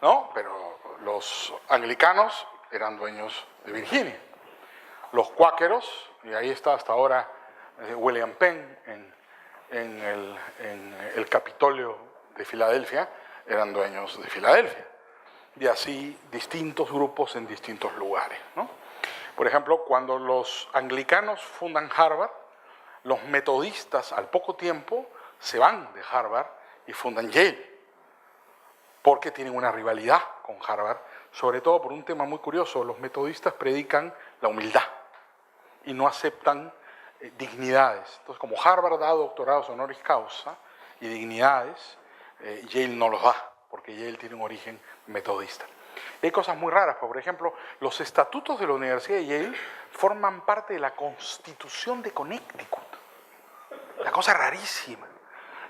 ¿no? Pero los anglicanos eran dueños de Virginia. Los cuáqueros, y ahí está hasta ahora William Penn en el Capitolio de Filadelfia, eran dueños de Filadelfia. Y así distintos grupos en distintos lugares, ¿no? Por ejemplo, cuando los anglicanos fundan Harvard, los metodistas al poco tiempo se van de Harvard y fundan Yale, porque tienen una rivalidad con Harvard, sobre todo por un tema muy curioso. Los metodistas predican la humildad y no aceptan dignidades. Entonces, como Harvard da doctorados honoris causa y dignidades, Yale no los da, porque Yale tiene un origen metodista. Hay cosas muy raras, por ejemplo, los estatutos de la Universidad de Yale forman parte de la Constitución de Connecticut. La cosa rarísima.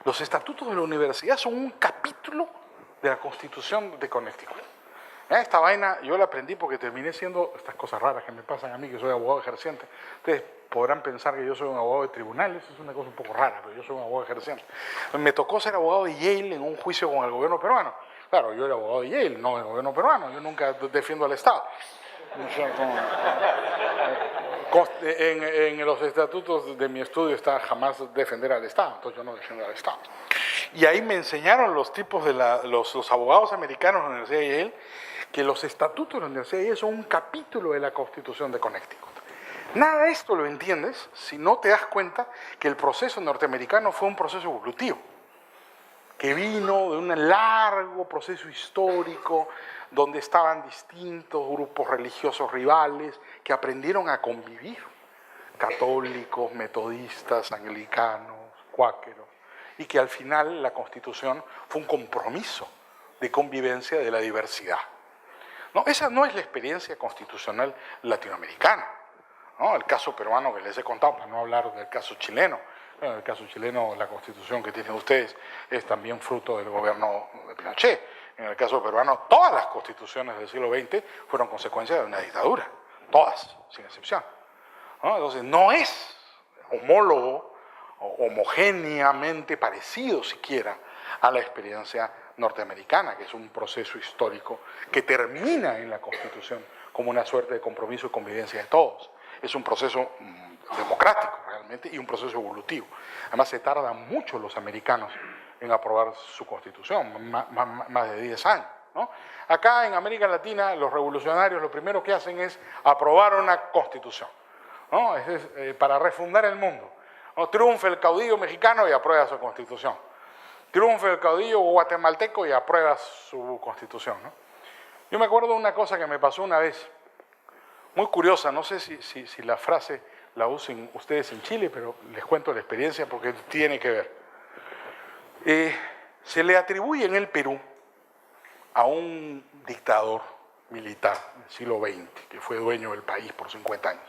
Los estatutos de la universidad son un capítulo de la Constitución de Connecticut. Esta vaina yo la aprendí porque terminé siendo estas cosas raras que me pasan a mí, que soy abogado ejerciente. Ustedes podrán pensar que yo soy un abogado de tribunales, es una cosa un poco rara, pero yo soy un abogado ejerciente. Me tocó ser abogado de Yale en un juicio con el gobierno peruano. Claro, yo era abogado de Yale, no del gobierno peruano, yo nunca defiendo al Estado. En los estatutos de mi estudio está jamás defender al Estado, entonces yo no defiendo al Estado. Y ahí me enseñaron los tipos de los abogados americanos de la Universidad de Yale que los estatutos de la Universidad de Yale son un capítulo de la Constitución de Connecticut. Nada de esto lo entiendes si no te das cuenta que el proceso norteamericano fue un proceso evolutivo, que vino de un largo proceso histórico donde estaban distintos grupos religiosos rivales que aprendieron a convivir, católicos, metodistas, anglicanos, cuáqueros, y que al final la Constitución fue un compromiso de convivencia de la diversidad. No, esa no es la experiencia constitucional latinoamericana, ¿no? El caso peruano que les he contado, para no hablar del caso chileno. En el caso chileno, la Constitución que tienen ustedes es también fruto del gobierno de Pinochet. En el caso peruano, todas las constituciones del siglo XX fueron consecuencia de una dictadura, todas, sin excepción, ¿no? Entonces, no es homólogo o homogéneamente parecido siquiera a la experiencia norteamericana, que es un proceso histórico que termina en la Constitución como una suerte de compromiso y convivencia de todos. Es un proceso democrático realmente y un proceso evolutivo. Además, se tardan mucho los americanos en aprobar su Constitución, más de 10 años, ¿no? Acá en América Latina, los revolucionarios lo primero que hacen es aprobar una Constitución, ¿no? Para refundar el mundo. ¿no? Triunfa el caudillo mexicano y aprueba su constitución. Triunfa el caudillo guatemalteco y aprueba su constitución, ¿no? Yo me acuerdo de una cosa que me pasó una vez, muy curiosa, no sé si la frase la usen ustedes en Chile, pero les cuento la experiencia porque tiene que ver. Se le atribuye en el Perú a un dictador militar del siglo XX, que fue dueño del país por 50 años,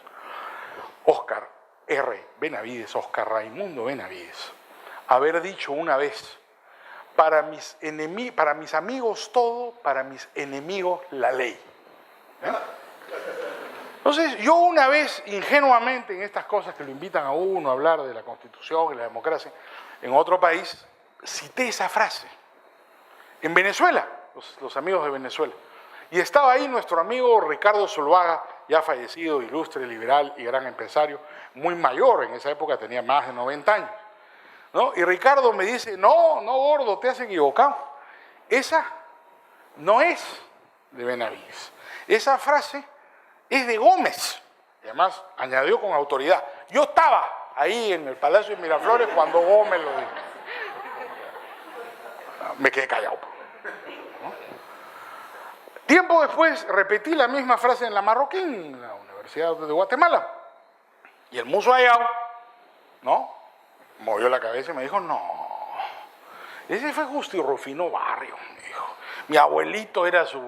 Óscar R. Benavides, Óscar Raimundo Benavides, haber dicho una vez: para mis amigos todo, para mis enemigos la ley. Entonces, yo una vez, ingenuamente, en estas cosas que lo invitan a uno a hablar de la Constitución y la democracia, en otro país, cité esa frase. En Venezuela, los amigos de Venezuela. Y estaba ahí nuestro amigo Ricardo Zuluaga, ya fallecido, ilustre, liberal y gran empresario, muy mayor, en esa época tenía más de 90 años. ¿No? Y Ricardo me dice: no, gordo, te has equivocado. Esa no es de Benavides. Esa frase es de Gómez. Y además añadió con autoridad: yo estaba ahí en el Palacio de Miraflores cuando Gómez lo dijo. Me quedé callado. ¿No? Tiempo después repetí la misma frase en la Marroquín, en la Universidad de Guatemala. Y el Muso Ayao, ¿no?, movió la cabeza y me dijo: no, ese fue Justo Rufino Barrio, me dijo. Mi abuelito era su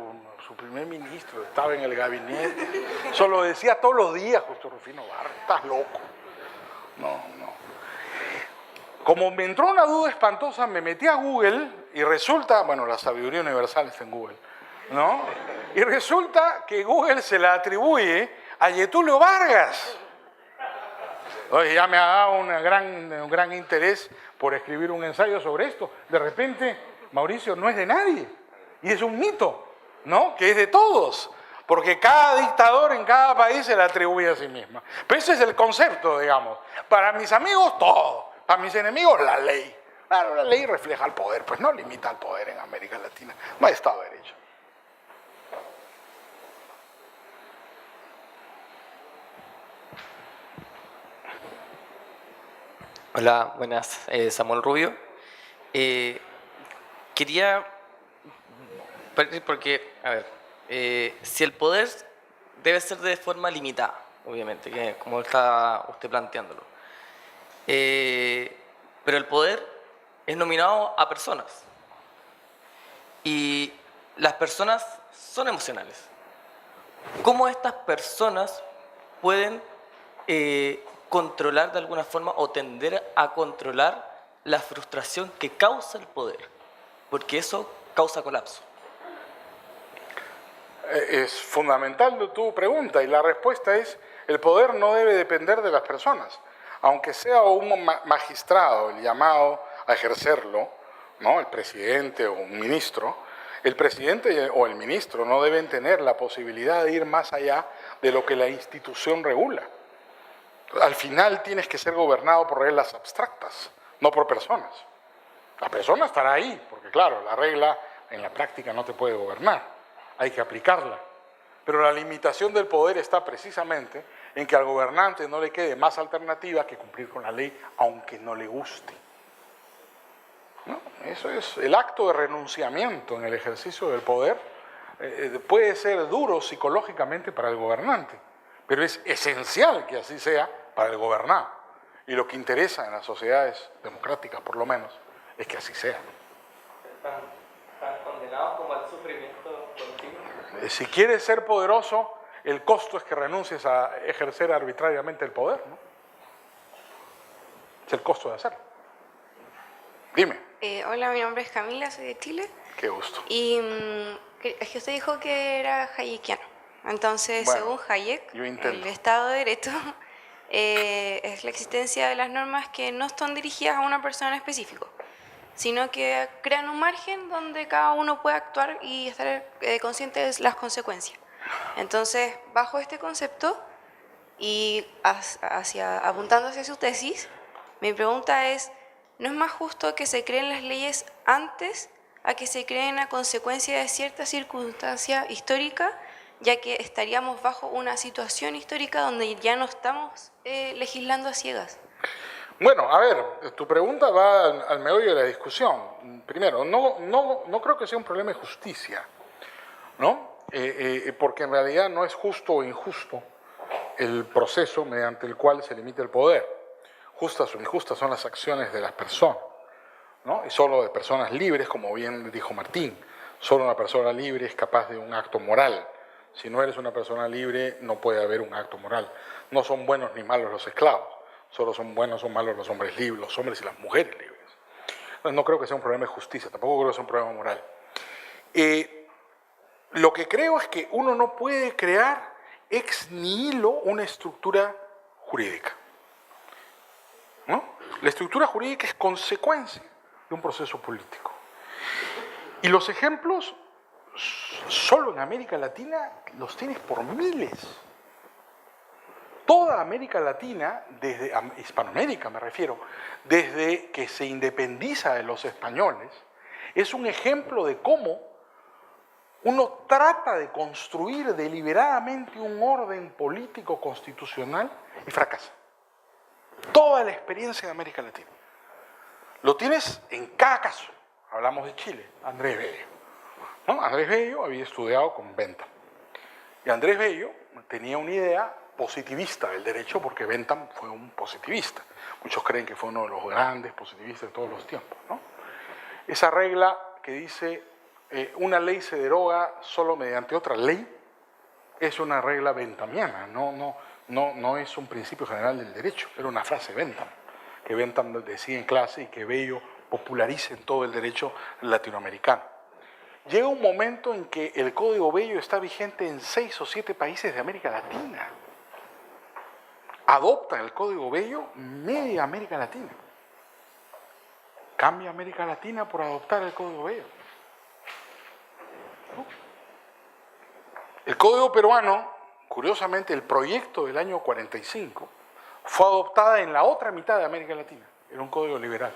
primer ministro, estaba en el gabinete. Eso lo decía todos los días Justo Rufino Barrio. Estás loco. No. Como me entró una duda espantosa, me metí a Google y resulta, bueno, la sabiduría universal está en Google, ¿no? Y resulta que Google se la atribuye a Getúlio Vargas. Oye, ya me ha dado un gran interés por escribir un ensayo sobre esto. De repente, Mauricio no es de nadie. Y es un mito, ¿no?, que es de todos. Porque cada dictador en cada país se la atribuye a sí misma. Pero ese es el concepto, digamos. Para mis amigos, todo. Para mis enemigos, la ley. Claro, la ley refleja el poder, pues no limita el poder en América Latina. No hay Estado de Derecho. Hola, buenas, Samuel Rubio. Quería partir porque, a ver, si el poder debe ser de forma limitada, obviamente, que como está usted planteándolo, pero el poder es nominado a personas y las personas son emocionales. ¿Cómo estas personas pueden controlar de alguna forma o tender a controlar la frustración que causa el poder? Porque eso causa colapso. Es fundamental tu pregunta y la respuesta es: el poder no debe depender de las personas. Aunque sea un magistrado el llamado a ejercerlo, ¿no?, el presidente o un ministro, el presidente o el ministro no deben tener la posibilidad de ir más allá de lo que la institución regula. Al final tienes que ser gobernado por reglas abstractas, no por personas. La persona estará ahí, porque claro, la regla en la práctica no te puede gobernar, hay que aplicarla. Pero la limitación del poder está precisamente en que al gobernante no le quede más alternativa que cumplir con la ley, aunque no le guste. ¿No? Eso es el acto de renunciamiento en el ejercicio del poder. Puede ser duro psicológicamente para el gobernante, pero es esencial que así sea para el gobernado. Y lo que interesa en las sociedades democráticas, por lo menos, es que así sea. ¿Están condenados como al sufrimiento continuo? Si quieres ser poderoso, el costo es que renuncies a ejercer arbitrariamente el poder, ¿no? Es el costo de hacerlo. Dime. Hola, mi nombre es Camila, soy de Chile. Qué gusto. Y es que usted dijo que era hayekiano. Entonces, Bueno, según Hayek, yo intento. el Estado de Derecho es la existencia de las normas que no están dirigidas a una persona en específico, sino que crean un margen donde cada uno puede actuar y estar consciente de las consecuencias. Entonces, bajo este concepto y apuntando hacia su tesis, mi pregunta es: ¿no es más justo que se creen las leyes antes a que se creen a consecuencia de cierta circunstancia histórica, ya que estaríamos bajo una situación histórica donde ya no estamos legislando a ciegas? Bueno, a ver, tu pregunta va al meollo de la discusión. Primero, no creo que sea un problema de justicia, ¿no? Porque en realidad no es justo o injusto el proceso mediante el cual se limita el poder. Justas o injustas son las acciones de las personas, ¿no? Y solo de personas libres, como bien dijo Martín, solo una persona libre es capaz de un acto moral. Si no eres una persona libre, no puede haber un acto moral. No son buenos ni malos los esclavos, solo son buenos o malos los hombres libres, los hombres y las mujeres libres. Entonces, no creo que sea un problema de justicia, tampoco creo que sea un problema moral. Lo que creo es que uno no puede crear ex nihilo una estructura jurídica, ¿no? La estructura jurídica es consecuencia de un proceso político. Y los ejemplos, solo en América Latina, los tienes por miles. Toda América Latina, desde Hispanoamérica me refiero, desde que se independiza de los españoles, es un ejemplo de cómo uno trata de construir deliberadamente un orden político constitucional y fracasa. Toda la experiencia de América Latina. Lo tienes en cada caso. Hablamos de Chile, Andrés Bello, ¿no? Andrés Bello había estudiado con Bentham. Y Andrés Bello tenía una idea positivista del derecho porque Bentham fue un positivista. Muchos creen que fue uno de los grandes positivistas de todos los tiempos, ¿no? Esa regla que dice una ley se deroga solo mediante otra ley es una regla benthamiana, no es un principio general del derecho. Era una frase de Bentham, que Bentham decía en clase y que Bello populariza en todo el derecho latinoamericano. Llega un momento en que el Código Bello está vigente en 6 o 7 países de América Latina. Adopta el Código Bello media América Latina. Cambia América Latina por adoptar el Código Bello. ¿No? El Código peruano, curiosamente, el proyecto del año 45, fue adoptada en la otra mitad de América Latina. Era un código liberal.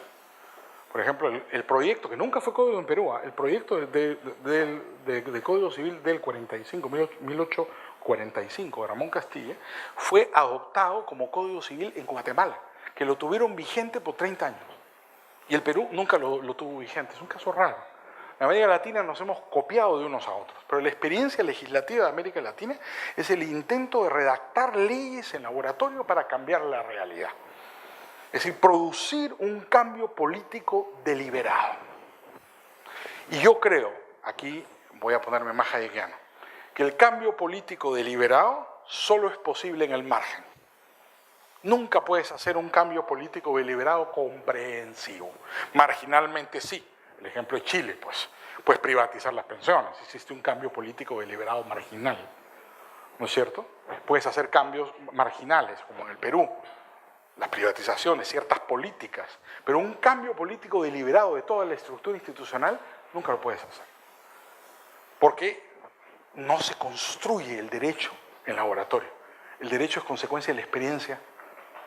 Por ejemplo, el proyecto, que nunca fue código en Perú, el proyecto de Código Civil del 45, 1845, de Ramón Castilla, fue adoptado como Código Civil en Guatemala, que lo tuvieron vigente por 30 años. Y el Perú nunca lo tuvo vigente. Es un caso raro. En América Latina nos hemos copiado de unos a otros, pero la experiencia legislativa de América Latina es el intento de redactar leyes en laboratorio para cambiar la realidad. Es decir, producir un cambio político deliberado. Y yo creo, aquí voy a ponerme más hayekiano, que el cambio político deliberado solo es posible en el margen. Nunca puedes hacer un cambio político deliberado comprensivo. Marginalmente sí. El ejemplo de Chile, pues, puedes privatizar las pensiones. Existe un cambio político deliberado marginal, ¿no es cierto? Puedes hacer cambios marginales, como en el Perú. Las privatizaciones, ciertas políticas, pero un cambio político deliberado de toda la estructura institucional nunca lo puedes hacer. Porque no se construye el derecho en laboratorio. El derecho es consecuencia de la experiencia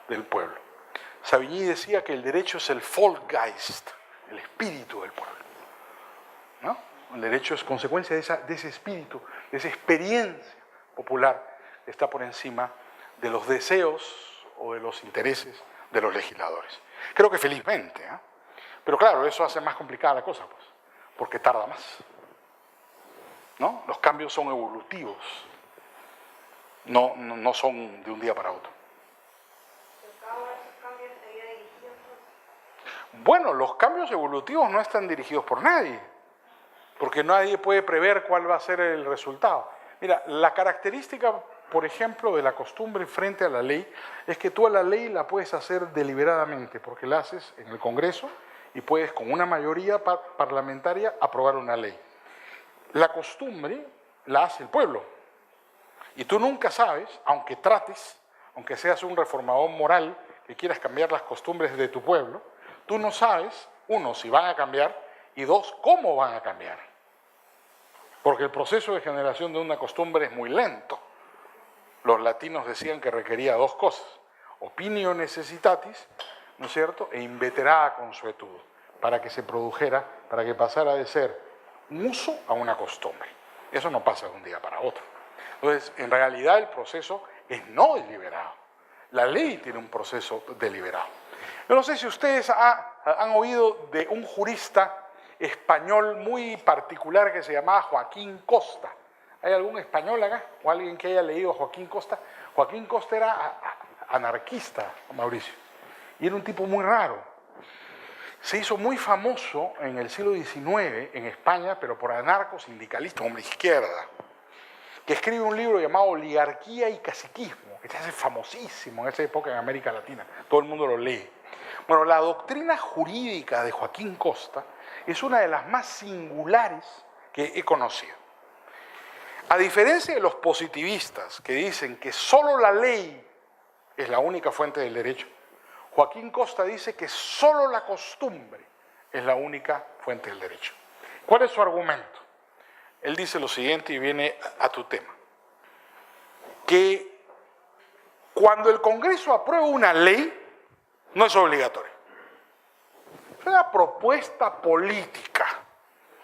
del pueblo. Savigny decía que el derecho es el Volksgeist, el espíritu del pueblo, ¿no? El derecho es consecuencia de ese espíritu, de esa experiencia popular que está por encima de los deseos o de los intereses de los legisladores. Creo que felizmente, ¿eh? Pero claro, eso hace más complicada la cosa, pues, porque tarda más, ¿no? Los cambios son evolutivos, no son de un día para otro. Bueno, los cambios evolutivos no están dirigidos por nadie, porque nadie puede prever cuál va a ser el resultado. Mira, la característica, por ejemplo, de la costumbre frente a la ley, es que tú a la ley la puedes hacer deliberadamente, porque la haces en el Congreso y puedes con una mayoría parlamentaria aprobar una ley. La costumbre la hace el pueblo, y tú nunca sabes, aunque trates, aunque seas un reformador moral que quieras cambiar las costumbres de tu pueblo, tú no sabes, uno, si van a cambiar, y dos, cómo van a cambiar. Porque el proceso de generación de una costumbre es muy lento. Los latinos decían que requería 2 cosas, opinio necessitatis, ¿no es cierto?, e inveterada consuetudo, para que se produjera, para que pasara de ser un uso a una costumbre. Eso no pasa de un día para otro. Entonces, en realidad el proceso es no deliberado. La ley tiene un proceso deliberado. Yo no sé si ustedes han oído de un jurista español muy particular que se llamaba Joaquín Costa. ¿Hay algún español acá o alguien que haya leído a Joaquín Costa? Joaquín Costa era anarquista, Mauricio, y era un tipo muy raro. Se hizo muy famoso en el siglo XIX en España, pero por anarcosindicalistas, hombre izquierda, que escribe un libro llamado Oligarquía y Caciquismo, que se hace famosísimo en esa época en América Latina. Todo el mundo lo lee. Bueno, la doctrina jurídica de Joaquín Costa es una de las más singulares que he conocido. A diferencia de los positivistas que dicen que solo la ley es la única fuente del derecho, Joaquín Costa dice que solo la costumbre es la única fuente del derecho. ¿Cuál es su argumento? Él dice lo siguiente y viene a tu tema, que cuando el Congreso aprueba una ley, no es obligatoria. Es una propuesta política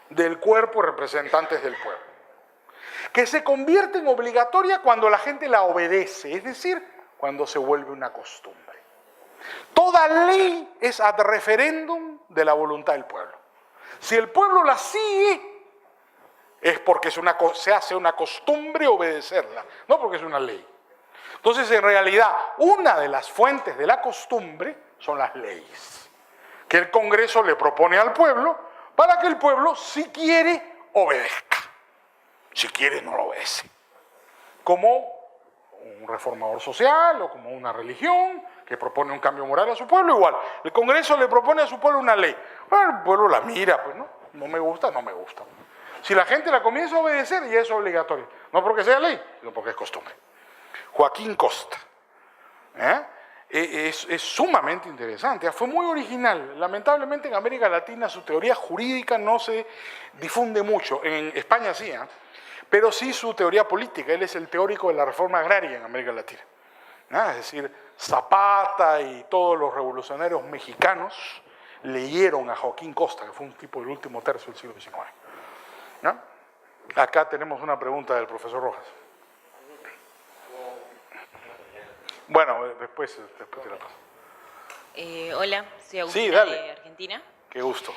del cuerpo de representantes del pueblo, que se convierte en obligatoria cuando la gente la obedece, es decir, cuando se vuelve una costumbre. Toda ley es ad referéndum de la voluntad del pueblo. Si el pueblo la sigue, es porque se hace una costumbre obedecerla, no porque es una ley. Entonces, en realidad, una de las fuentes de la costumbre son las leyes, que el Congreso le propone al pueblo para que el pueblo, si quiere, obedezca. Si quiere, no lo obedece. Como un reformador social o como una religión que propone un cambio moral a su pueblo, igual. El Congreso le propone a su pueblo una ley. Bueno, el pueblo la mira, pues no me gusta, no me gusta. Si la gente la comienza a obedecer, ya es obligatorio. No porque sea ley, sino porque es costumbre. Joaquín Costa. Es sumamente interesante, fue muy original. Lamentablemente en América Latina su teoría jurídica no se difunde mucho. En España sí, pero sí su teoría política. Él es el teórico de la reforma agraria en América Latina. Es decir, Zapata y todos los revolucionarios mexicanos leyeron a Joaquín Costa, que fue un tipo del último tercio del siglo XIX. Acá tenemos una pregunta del profesor Rojas. Bueno, después te la paso. Hola, soy Agustina Sí, dale. de Argentina. Qué gusto.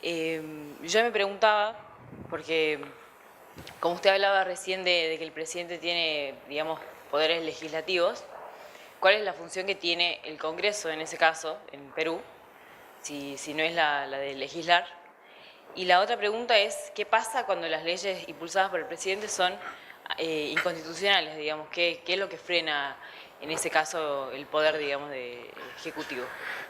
Yo me preguntaba, porque como usted hablaba recién de que el presidente tiene, digamos, poderes legislativos, ¿cuál es la función que tiene el Congreso en ese caso, en Perú, si no es la de legislar? Y la otra pregunta es, ¿qué pasa cuando las leyes impulsadas por el presidente son inconstitucionales, digamos? ¿Qué es lo que frena en ese caso el poder, digamos, ejecutivo?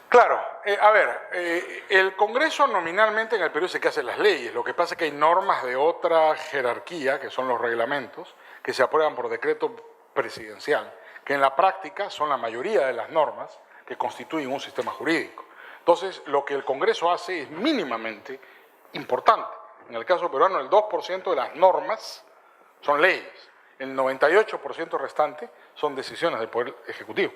Claro, el Congreso nominalmente en el Perú es el que hace las leyes. Lo que pasa es que hay normas de otra jerarquía, que son los reglamentos, que se aprueban por decreto presidencial, que en la práctica son la mayoría de las normas que constituyen un sistema jurídico. Entonces, lo que el Congreso hace es mínimamente importante. En el caso peruano, el 2% de las normas son leyes. El 98% restante son decisiones del Poder Ejecutivo.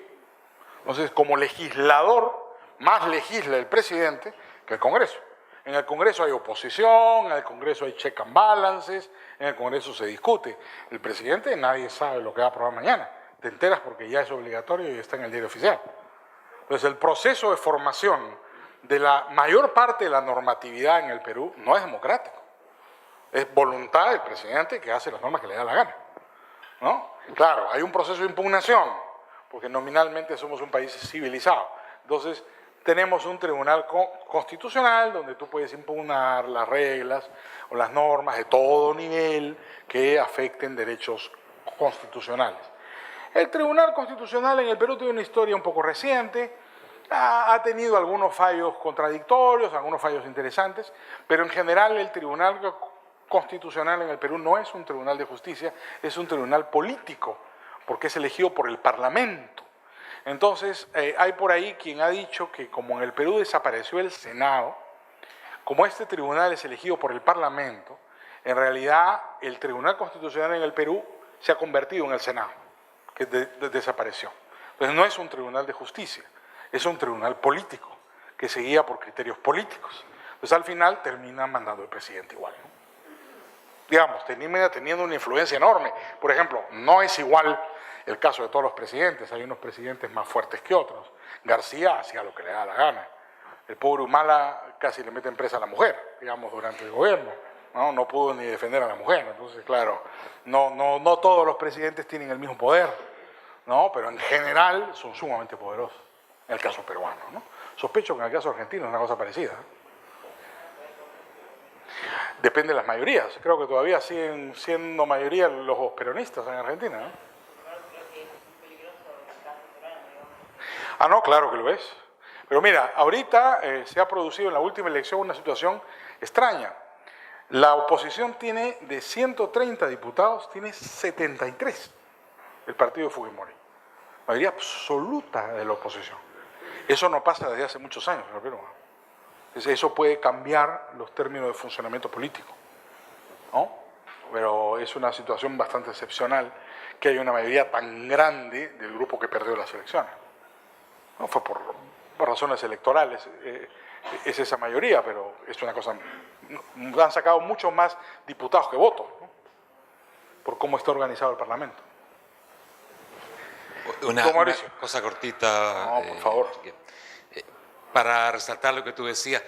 Entonces, como legislador, más legisla el presidente que el Congreso. En el Congreso hay oposición, en el Congreso hay check and balances, en el Congreso se discute. El presidente, nadie sabe lo que va a aprobar mañana. Te enteras porque ya es obligatorio y está en el diario oficial. Entonces, el proceso de formación de la mayor parte de la normatividad en el Perú no es democrático. Es voluntad del presidente que hace las normas que le da la gana, ¿no? Claro, hay un proceso de impugnación, porque nominalmente somos un país civilizado. Entonces, tenemos un tribunal constitucional donde tú puedes impugnar las reglas o las normas de todo nivel que afecten derechos constitucionales. El Tribunal Constitucional en el Perú tiene una historia un poco reciente, ha tenido algunos fallos contradictorios, algunos fallos interesantes, pero en general el Tribunal Constitucional en el Perú no es un tribunal de justicia, es un tribunal político, porque es elegido por el Parlamento. Entonces, hay por ahí quien ha dicho que como en el Perú desapareció el Senado, como este tribunal es elegido por el Parlamento, en realidad el Tribunal Constitucional en el Perú se ha convertido en el Senado, que desapareció. Entonces, no es un tribunal de justicia, es un tribunal político, que se guía por criterios políticos. Entonces, al final, termina mandando el presidente igual, ¿no? Digamos, termina teniendo una influencia enorme. Por ejemplo, no es igual el caso de todos los presidentes, hay unos presidentes más fuertes que otros. García hacía lo que le daba la gana. El pobre Humala casi le mete en presa a la mujer, digamos, durante el gobierno. No pudo ni defender a la mujer. Entonces, claro, no todos los presidentes tienen el mismo poder, ¿no? Pero en general son sumamente poderosos. En el caso peruano, ¿no? Sospecho que en el caso argentino es una cosa parecida. Depende de las mayorías. Creo que todavía siguen siendo mayoría los peronistas en Argentina, ¿no? Ah, no, claro que lo es. Pero mira, ahorita se ha producido en la última elección una situación extraña. La oposición tiene de 130 diputados, tiene 73 el partido de Fujimori. Mayoría absoluta de la oposición. Eso no pasa desde hace muchos años en el Perú. Entonces, eso puede cambiar los términos de funcionamiento político, ¿no? Pero es una situación bastante excepcional que haya una mayoría tan grande del grupo que perdió las elecciones. No fue por razones electorales, es esa mayoría, pero es una cosa... Han sacado muchos más diputados que votos, ¿no? Por cómo está organizado el Parlamento. Una cosa cortita. No, por favor. Para resaltar lo que tú decías,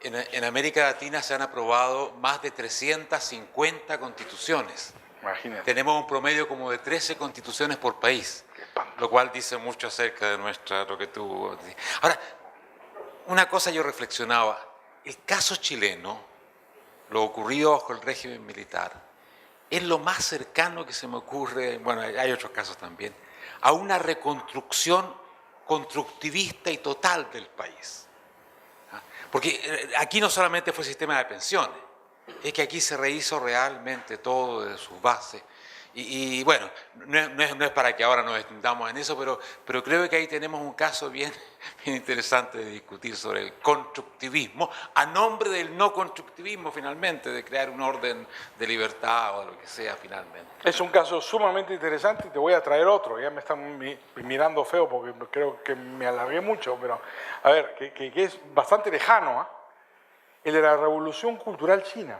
en América Latina se han aprobado más de 350 constituciones. Imagínate. Tenemos un promedio como de 13 constituciones por país, lo cual dice mucho acerca de lo que tú... Ahora, una cosa yo reflexionaba, el caso chileno, lo ocurrido bajo el régimen militar, es lo más cercano que se me ocurre, bueno, hay otros casos también, a una reconstrucción constructivista y total del país. Porque aquí no solamente fue el sistema de pensiones, es que aquí se rehizo realmente todo desde sus bases. Y bueno, no es para que ahora nos extendamos en eso, pero creo que ahí tenemos un caso bien interesante de discutir sobre el constructivismo, a nombre del no constructivismo finalmente, de crear un orden de libertad o de lo que sea finalmente. Es un caso sumamente interesante y te voy a traer otro. Ya me están mirando feo porque creo que me alargué mucho, pero a ver, que es bastante lejano, ¿eh? El de la Revolución Cultural China.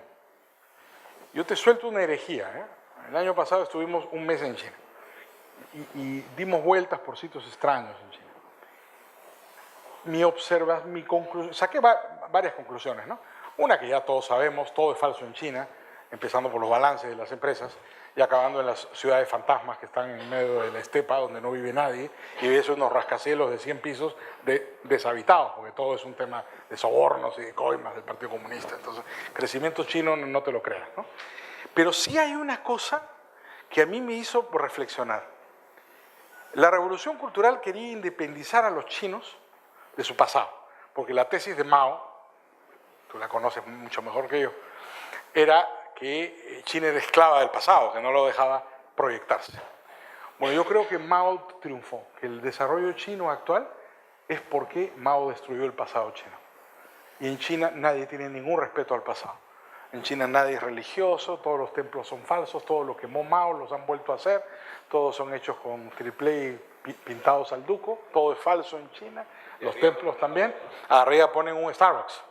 Yo te suelto una herejía, ¿eh? El año pasado estuvimos un mes en China y dimos vueltas por sitios extraños en China. Saqué varias conclusiones, ¿no? Una que ya todos sabemos, todo es falso en China, empezando por los balances de las empresas y acabando en las ciudades fantasmas que están en medio de la estepa donde no vive nadie y ves unos rascacielos de 100 pisos deshabitados, porque todo es un tema de sobornos y de coimas del Partido Comunista. Entonces, crecimiento chino no te lo creas, ¿no? Pero sí hay una cosa que a mí me hizo reflexionar. La Revolución Cultural quería independizar a los chinos de su pasado, porque la tesis de Mao, tú la conoces mucho mejor que yo, era que China era esclava del pasado, que no lo dejaba proyectarse. Bueno, yo creo que Mao triunfó, que el desarrollo chino actual es porque Mao destruyó el pasado chino. Y en China nadie tiene ningún respeto al pasado. En China nadie es religioso, todos los templos son falsos, todos los quemó Mao los han vuelto a hacer, todos son hechos con triple pintados al duco, todo es falso en China, los templos también, arriba ponen un Starbucks.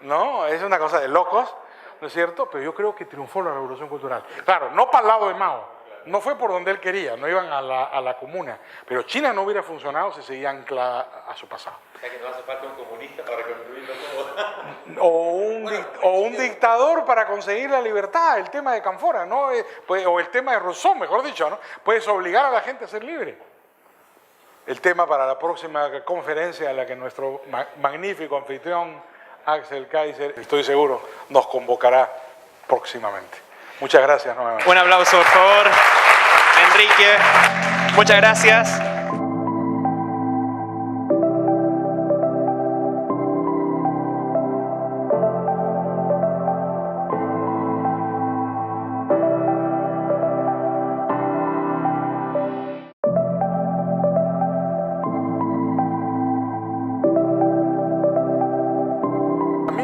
No, es una cosa de locos, ¿no es cierto? Pero yo creo que triunfó la Revolución Cultural. Claro, no para el lado de Mao, no fue por donde él quería, no iban a la comuna, pero China no hubiera funcionado si seguía anclada a su pasado. O sea que no hace falta un comunista para reconstruirlo todo. O un dictador para conseguir la libertad, el tema de Canfora, ¿no? O el tema de Rousseau, mejor dicho, ¿no? Puedes obligar a la gente a ser libre. El tema para la próxima conferencia a la que nuestro magnífico anfitrión Axel Kaiser, estoy seguro, nos convocará próximamente. Muchas gracias nuevamente. Un aplauso, por favor. Enrique, muchas gracias.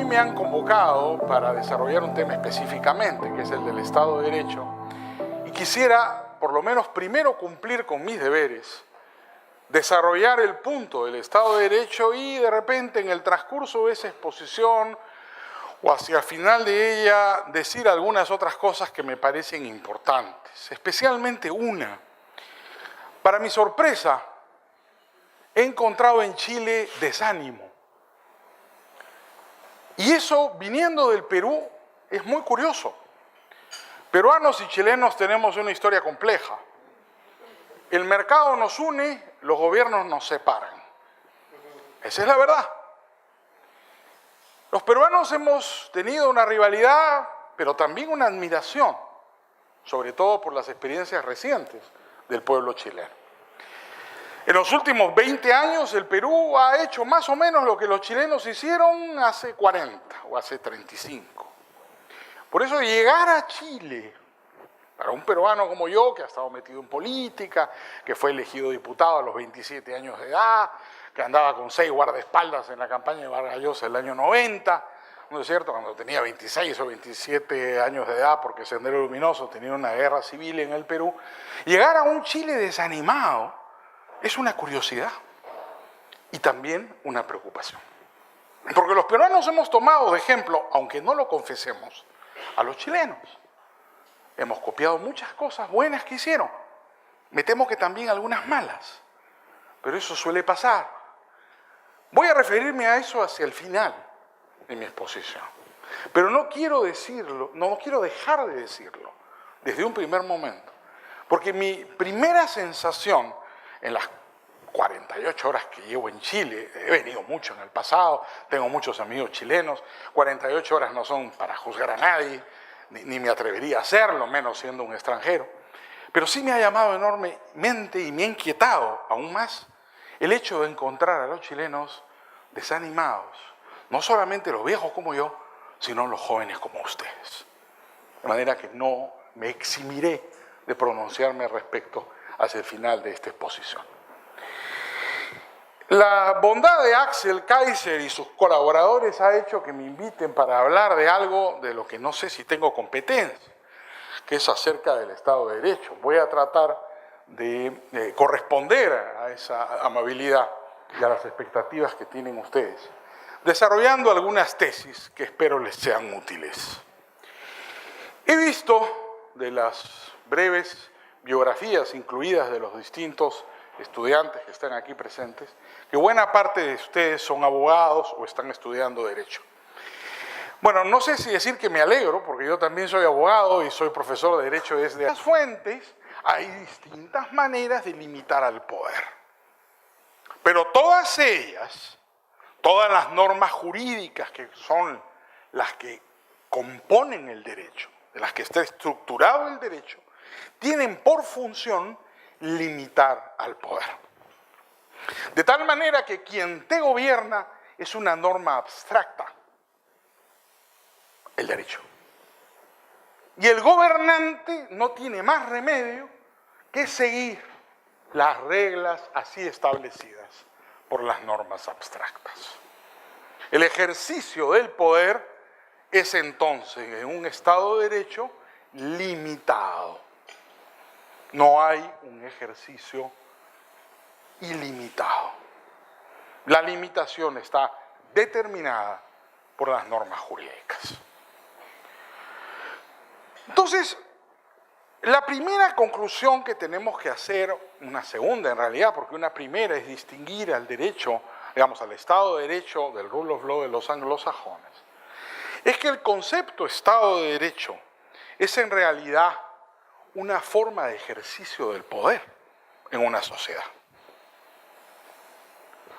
Me han convocado para desarrollar un tema específicamente, que es el del Estado de Derecho, y quisiera, por lo menos primero, cumplir con mis deberes, desarrollar el punto del Estado de Derecho y de repente en el transcurso de esa exposición o hacia el final de ella decir algunas otras cosas que me parecen importantes, especialmente una. Para mi sorpresa, he encontrado en Chile desánimo. Y eso, viniendo del Perú, es muy curioso. Peruanos y chilenos tenemos una historia compleja. El mercado nos une, los gobiernos nos separan. Esa es la verdad. Los peruanos hemos tenido una rivalidad, pero también una admiración, sobre todo por las experiencias recientes del pueblo chileno. En los últimos 20 años, el Perú ha hecho más o menos lo que los chilenos hicieron hace 40 o hace 35. Por eso llegar a Chile, para un peruano como yo, que ha estado metido en política, que fue elegido diputado a los 27 años de edad, que andaba con 6 guardaespaldas en la campaña de Vargas Llosa el año 90, ¿no es cierto? Cuando tenía 26 o 27 años de edad, porque Sendero Luminoso tenía una guerra civil en el Perú, llegar a un Chile desanimado es una curiosidad y también una preocupación. Porque los peruanos hemos tomado de ejemplo, aunque no lo confesemos, a los chilenos. Hemos copiado muchas cosas buenas que hicieron. Me temo que también algunas malas. Pero eso suele pasar. Voy a referirme a eso hacia el final de mi exposición. Pero no quiero decirlo, no quiero dejar de decirlo desde un primer momento. Porque mi primera sensación en las 48 horas que llevo en Chile, he venido mucho en el pasado, tengo muchos amigos chilenos, 48 horas no son para juzgar a nadie, ni me atrevería a hacerlo, menos siendo un extranjero. Pero sí me ha llamado enormemente y me ha inquietado aún más el hecho de encontrar a los chilenos desanimados, no solamente los viejos como yo, sino los jóvenes como ustedes. De manera que no me eximiré de pronunciarme al respecto hacia el final de esta exposición. La bondad de Axel Kaiser y sus colaboradores ha hecho que me inviten para hablar de algo de lo que no sé si tengo competencia, que es acerca del Estado de Derecho. Voy a tratar de corresponder a esa amabilidad y a las expectativas que tienen ustedes, desarrollando algunas tesis que espero les sean útiles. He visto de las breves biografías incluidas de los distintos estudiantes que están aquí presentes, que buena parte de ustedes son abogados o están estudiando Derecho. Bueno, no sé si decir que me alegro, porque yo también soy abogado y soy profesor de Derecho desde las fuentes. Hay distintas maneras de limitar al poder. Pero todas ellas, todas las normas jurídicas que son las que componen el derecho, de las que está estructurado el derecho, tienen por función limitar al poder. De tal manera que quien te gobierna es una norma abstracta, el derecho. Y el gobernante no tiene más remedio que seguir las reglas así establecidas por las normas abstractas. El ejercicio del poder es entonces, en un Estado de Derecho, limitado. No hay un ejercicio ilimitado. La limitación está determinada por las normas jurídicas. Entonces, la primera conclusión que tenemos que hacer, una segunda en realidad, porque una primera es distinguir al derecho, digamos, al Estado de Derecho del rule of law de los anglosajones, es que el concepto Estado de Derecho es en realidad una forma de ejercicio del poder en una sociedad.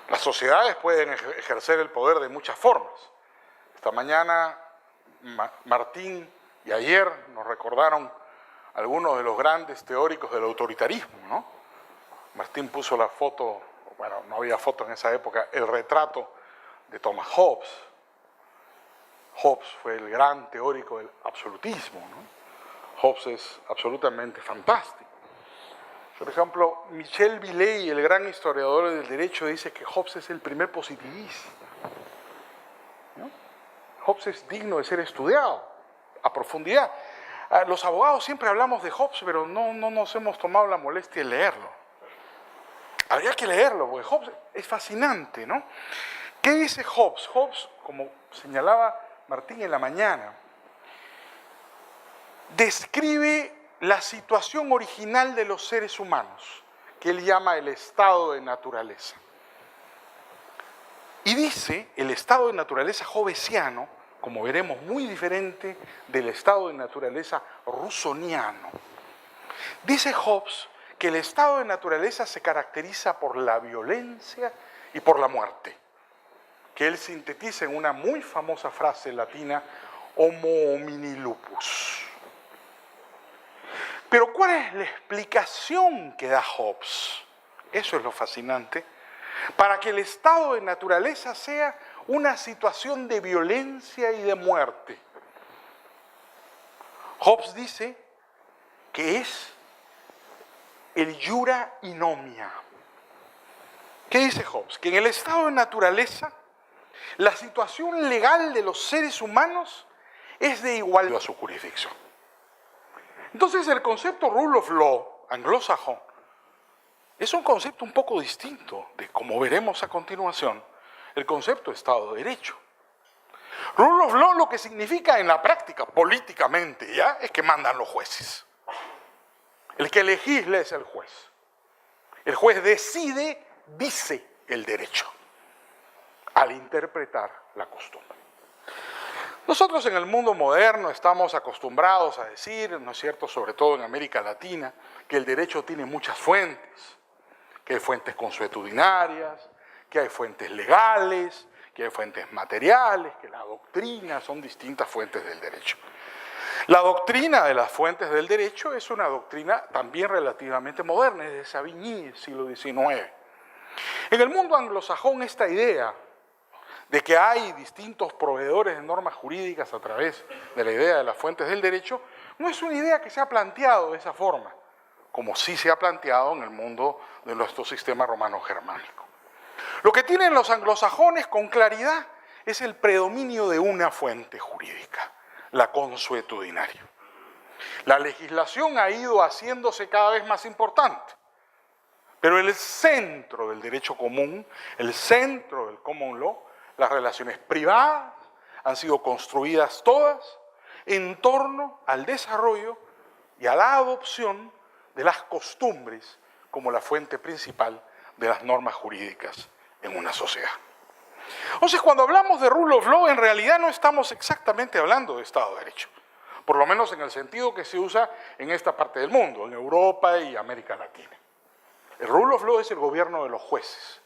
Las sociedades pueden ejercer el poder de muchas formas. Esta mañana Martín y ayer nos recordaron algunos de los grandes teóricos del autoritarismo, ¿no? Martín puso la foto, bueno, no había foto en esa época, el retrato de Thomas Hobbes. Hobbes fue el gran teórico del absolutismo, ¿no? Hobbes es absolutamente fantástico. Por ejemplo, Michel Villey, el gran historiador del derecho, dice que Hobbes es el primer positivista, ¿no? Hobbes es digno de ser estudiado a profundidad. Los abogados siempre hablamos de Hobbes, pero no nos hemos tomado la molestia de leerlo. Habría que leerlo, porque Hobbes es fascinante, ¿no? ¿Qué dice Hobbes? Hobbes, como señalaba Martín en la mañana, describe la situación original de los seres humanos, que él llama el estado de naturaleza. Y dice, el estado de naturaleza hobbesiano, como veremos, muy diferente del estado de naturaleza rusoniano. Dice Hobbes que el estado de naturaleza se caracteriza por la violencia y por la muerte, que él sintetiza en una muy famosa frase latina, homo homini lupus. Pero ¿cuál es la explicación que da Hobbes? Eso es lo fascinante. Para que el estado de naturaleza sea una situación de violencia y de muerte. Hobbes dice que es el iura inomia. ¿Qué dice Hobbes? Que en el estado de naturaleza, la situación legal de los seres humanos es de igual a su jurisdicción. Entonces el concepto rule of law anglosajón es un concepto un poco distinto de, como veremos a continuación, el concepto de Estado de Derecho. Rule of law lo que significa en la práctica, políticamente ya, es que mandan los jueces. El que legisla es el juez. El juez decide, dice el derecho, al interpretar la costumbre. Nosotros en el mundo moderno estamos acostumbrados a decir, ¿no es cierto?, sobre todo en América Latina, que el derecho tiene muchas fuentes, que hay fuentes consuetudinarias, que hay fuentes legales, que hay fuentes materiales, que la doctrina son distintas fuentes del derecho. La doctrina de las fuentes del derecho es una doctrina también relativamente moderna, es de Savigny, siglo XIX. En el mundo anglosajón esta idea de que hay distintos proveedores de normas jurídicas a través de la idea de las fuentes del derecho, no es una idea que se ha planteado de esa forma, como sí se ha planteado en el mundo de nuestro sistema romano-germánico. Lo que tienen los anglosajones con claridad es el predominio de una fuente jurídica, la consuetudinaria. La legislación ha ido haciéndose cada vez más importante, pero el centro del derecho común, el centro del common law, las relaciones privadas han sido construidas todas en torno al desarrollo y a la adopción de las costumbres como la fuente principal de las normas jurídicas en una sociedad. Entonces, cuando hablamos de rule of law, en realidad no estamos exactamente hablando de Estado de Derecho, por lo menos en el sentido que se usa en esta parte del mundo, en Europa y América Latina. El rule of law es el gobierno de los jueces,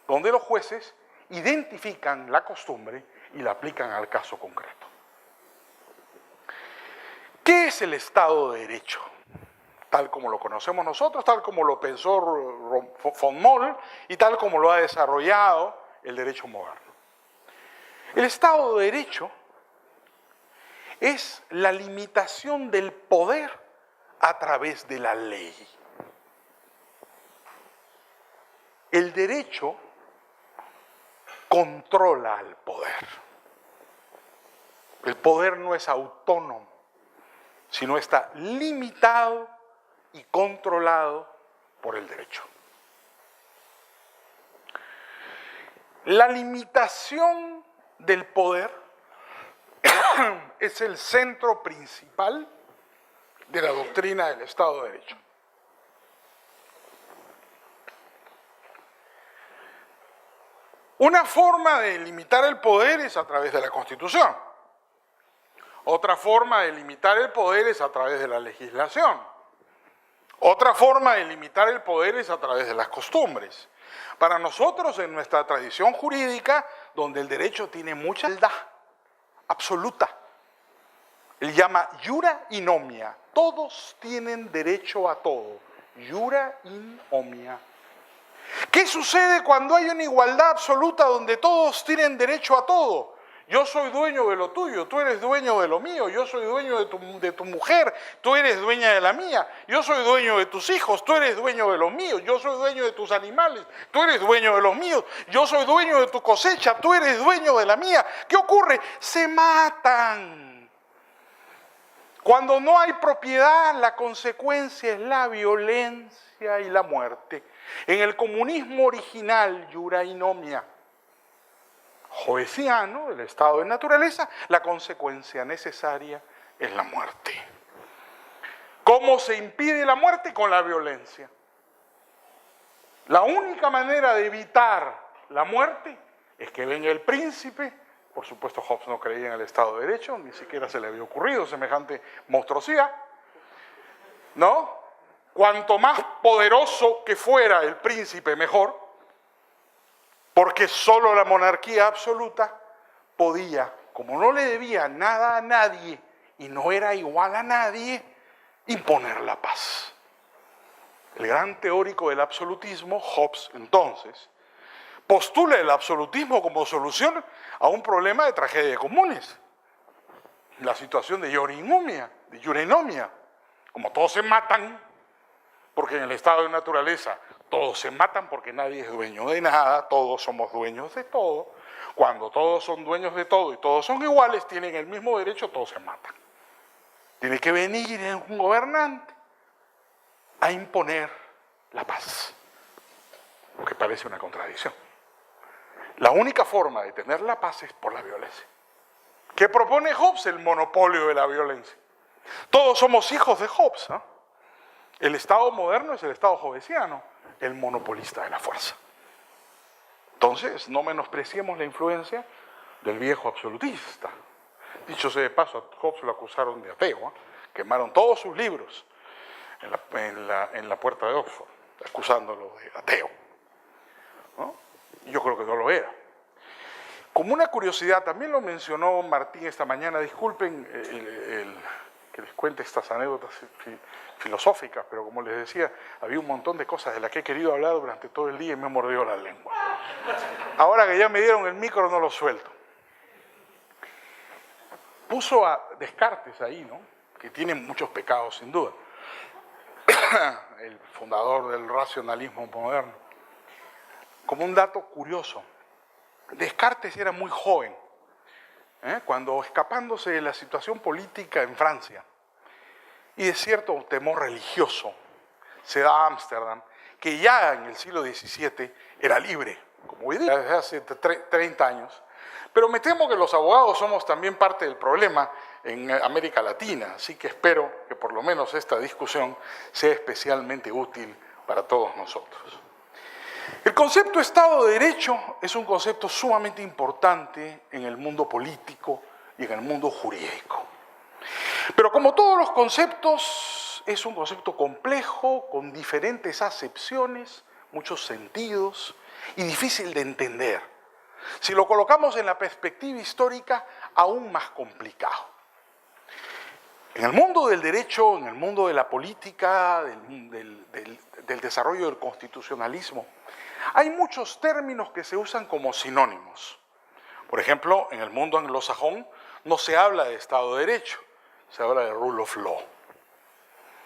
donde los jueces identifican la costumbre y la aplican al caso concreto. ¿Qué es el Estado de Derecho? Tal como lo conocemos nosotros, tal como lo pensó von Moll y tal como lo ha desarrollado el derecho moderno. El Estado de Derecho es la limitación del poder a través de la ley. El derecho controla al poder. El poder no es autónomo, sino está limitado y controlado por el derecho. La limitación del poder es el centro principal de la doctrina del Estado de Derecho. Una forma de limitar el poder es a través de la Constitución. Otra forma de limitar el poder es a través de la legislación. Otra forma de limitar el poder es a través de las costumbres. Para nosotros, en nuestra tradición jurídica, donde el derecho tiene mucha igualdad absoluta, él llama iura inomia. Todos tienen derecho a todo. Iura inomia. ¿Qué sucede cuando hay una igualdad absoluta donde todos tienen derecho a todo? Yo soy dueño de lo tuyo, tú eres dueño de lo mío, yo soy dueño de tu mujer, tú eres dueña de la mía, yo soy dueño de tus hijos, tú eres dueño de los míos, yo soy dueño de tus animales, tú eres dueño de los míos, yo soy dueño de tu cosecha, tú eres dueño de la mía. ¿Qué ocurre? Se matan. Cuando no hay propiedad, la consecuencia es la violencia y la muerte. En el comunismo original, iura inomia, hobbesiano, el estado de naturaleza, la consecuencia necesaria es la muerte. ¿Cómo se impide la muerte? Con la violencia. La única manera de evitar la muerte es que venga el príncipe. Por supuesto, Hobbes no creía en el Estado de Derecho, ni siquiera se le había ocurrido semejante monstruosidad, ¿no? Cuanto más poderoso que fuera el príncipe, mejor, porque solo la monarquía absoluta podía, como no le debía nada a nadie y no era igual a nadie, imponer la paz. El gran teórico del absolutismo, Hobbes, entonces, postula el absolutismo como solución a un problema de tragedias comunes. La situación de iurenomia. Como todos se matan, porque en el estado de naturaleza todos se matan porque nadie es dueño de nada, todos somos dueños de todo. Cuando todos son dueños de todo y todos son iguales, tienen el mismo derecho, todos se matan. Tiene que venir un gobernante a imponer la paz, lo que parece una contradicción. La única forma de tener la paz es por la violencia. ¿Qué propone Hobbes? El monopolio de la violencia. Todos somos hijos de Hobbes, ¿no? El Estado moderno es el Estado hobbesiano, el monopolista de la fuerza. Entonces, no menospreciemos la influencia del viejo absolutista. Dicho sea de paso, a Hobbes lo acusaron de ateo, ¿eh? Quemaron todos sus libros en la puerta de Oxford, acusándolo de ateo, ¿no? Yo creo que no lo era. Como una curiosidad, también lo mencionó Martín esta mañana, disculpen que les cuente estas anécdotas filosóficas, pero como les decía, había un montón de cosas de las que he querido hablar durante todo el día y me mordió la lengua. Ahora que ya me dieron el micro, no lo suelto. Puso a Descartes ahí, ¿no? Que tiene muchos pecados, sin duda. El fundador del racionalismo moderno. Como un dato curioso, Descartes era muy joven, cuando escapándose de la situación política en Francia y de cierto temor religioso, se da a Ámsterdam, que ya en el siglo XVII era libre, como hoy día, desde hace 30 años. Pero me temo que los abogados somos también parte del problema en América Latina, así que espero que por lo menos esta discusión sea especialmente útil para todos nosotros. El concepto Estado de Derecho es un concepto sumamente importante en el mundo político y en el mundo jurídico. Pero como todos los conceptos, es un concepto complejo, con diferentes acepciones, muchos sentidos y difícil de entender. Si lo colocamos en la perspectiva histórica, aún más complicado. En el mundo del derecho, en el mundo de la política, del desarrollo del constitucionalismo, hay muchos términos que se usan como sinónimos. Por ejemplo, en el mundo anglosajón no se habla de Estado de Derecho, se habla de Rule of Law.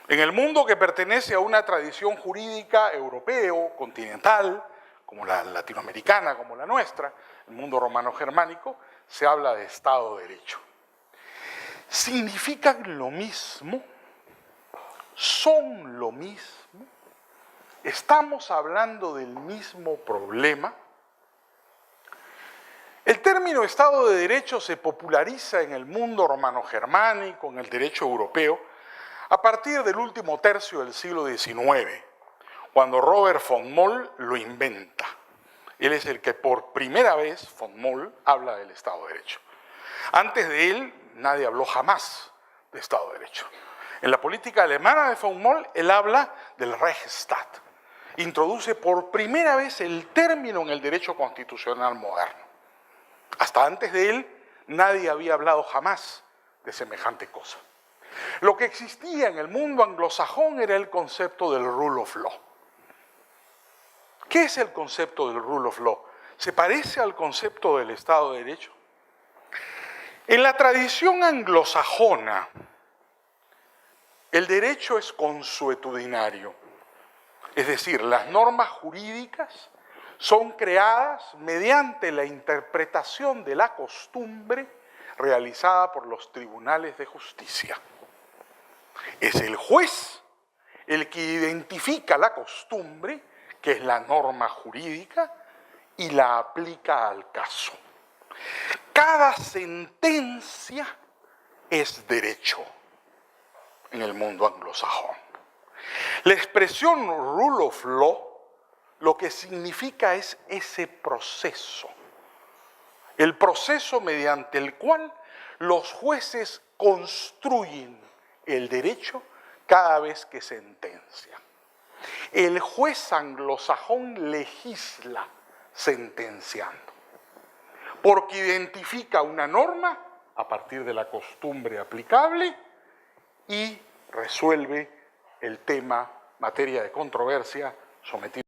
En el mundo que pertenece a una tradición jurídica europeo, continental, como la latinoamericana, como la nuestra, el mundo romano-germánico, se habla de Estado de Derecho. ¿Significan lo mismo? ¿Son lo mismo? ¿Estamos hablando del mismo problema? El término Estado de Derecho se populariza en el mundo romano-germánico, en el derecho europeo, a partir del último tercio del siglo XIX, cuando Robert von Moll lo inventa. Él es el que por primera vez, von Moll, habla del Estado de Derecho. Antes de él, nadie habló jamás de Estado de Derecho. En la política alemana de von Moll, él habla del Rechtsstaat. Introduce por primera vez el término en el derecho constitucional moderno. Hasta antes de él, nadie había hablado jamás de semejante cosa. Lo que existía en el mundo anglosajón era el concepto del Rule of Law. ¿Qué es el concepto del Rule of Law? ¿Se parece al concepto del Estado de Derecho? En la tradición anglosajona, el derecho es consuetudinario, es decir, las normas jurídicas son creadas mediante la interpretación de la costumbre realizada por los tribunales de justicia. Es el juez el que identifica la costumbre, que es la norma jurídica, y la aplica al caso. Cada sentencia es derecho en el mundo anglosajón. La expresión rule of law lo que significa es ese proceso. El proceso mediante el cual los jueces construyen el derecho cada vez que sentencian. El juez anglosajón legisla sentenciando, porque identifica una norma a partir de la costumbre aplicable y resuelve el tema, materia de controversia, sometido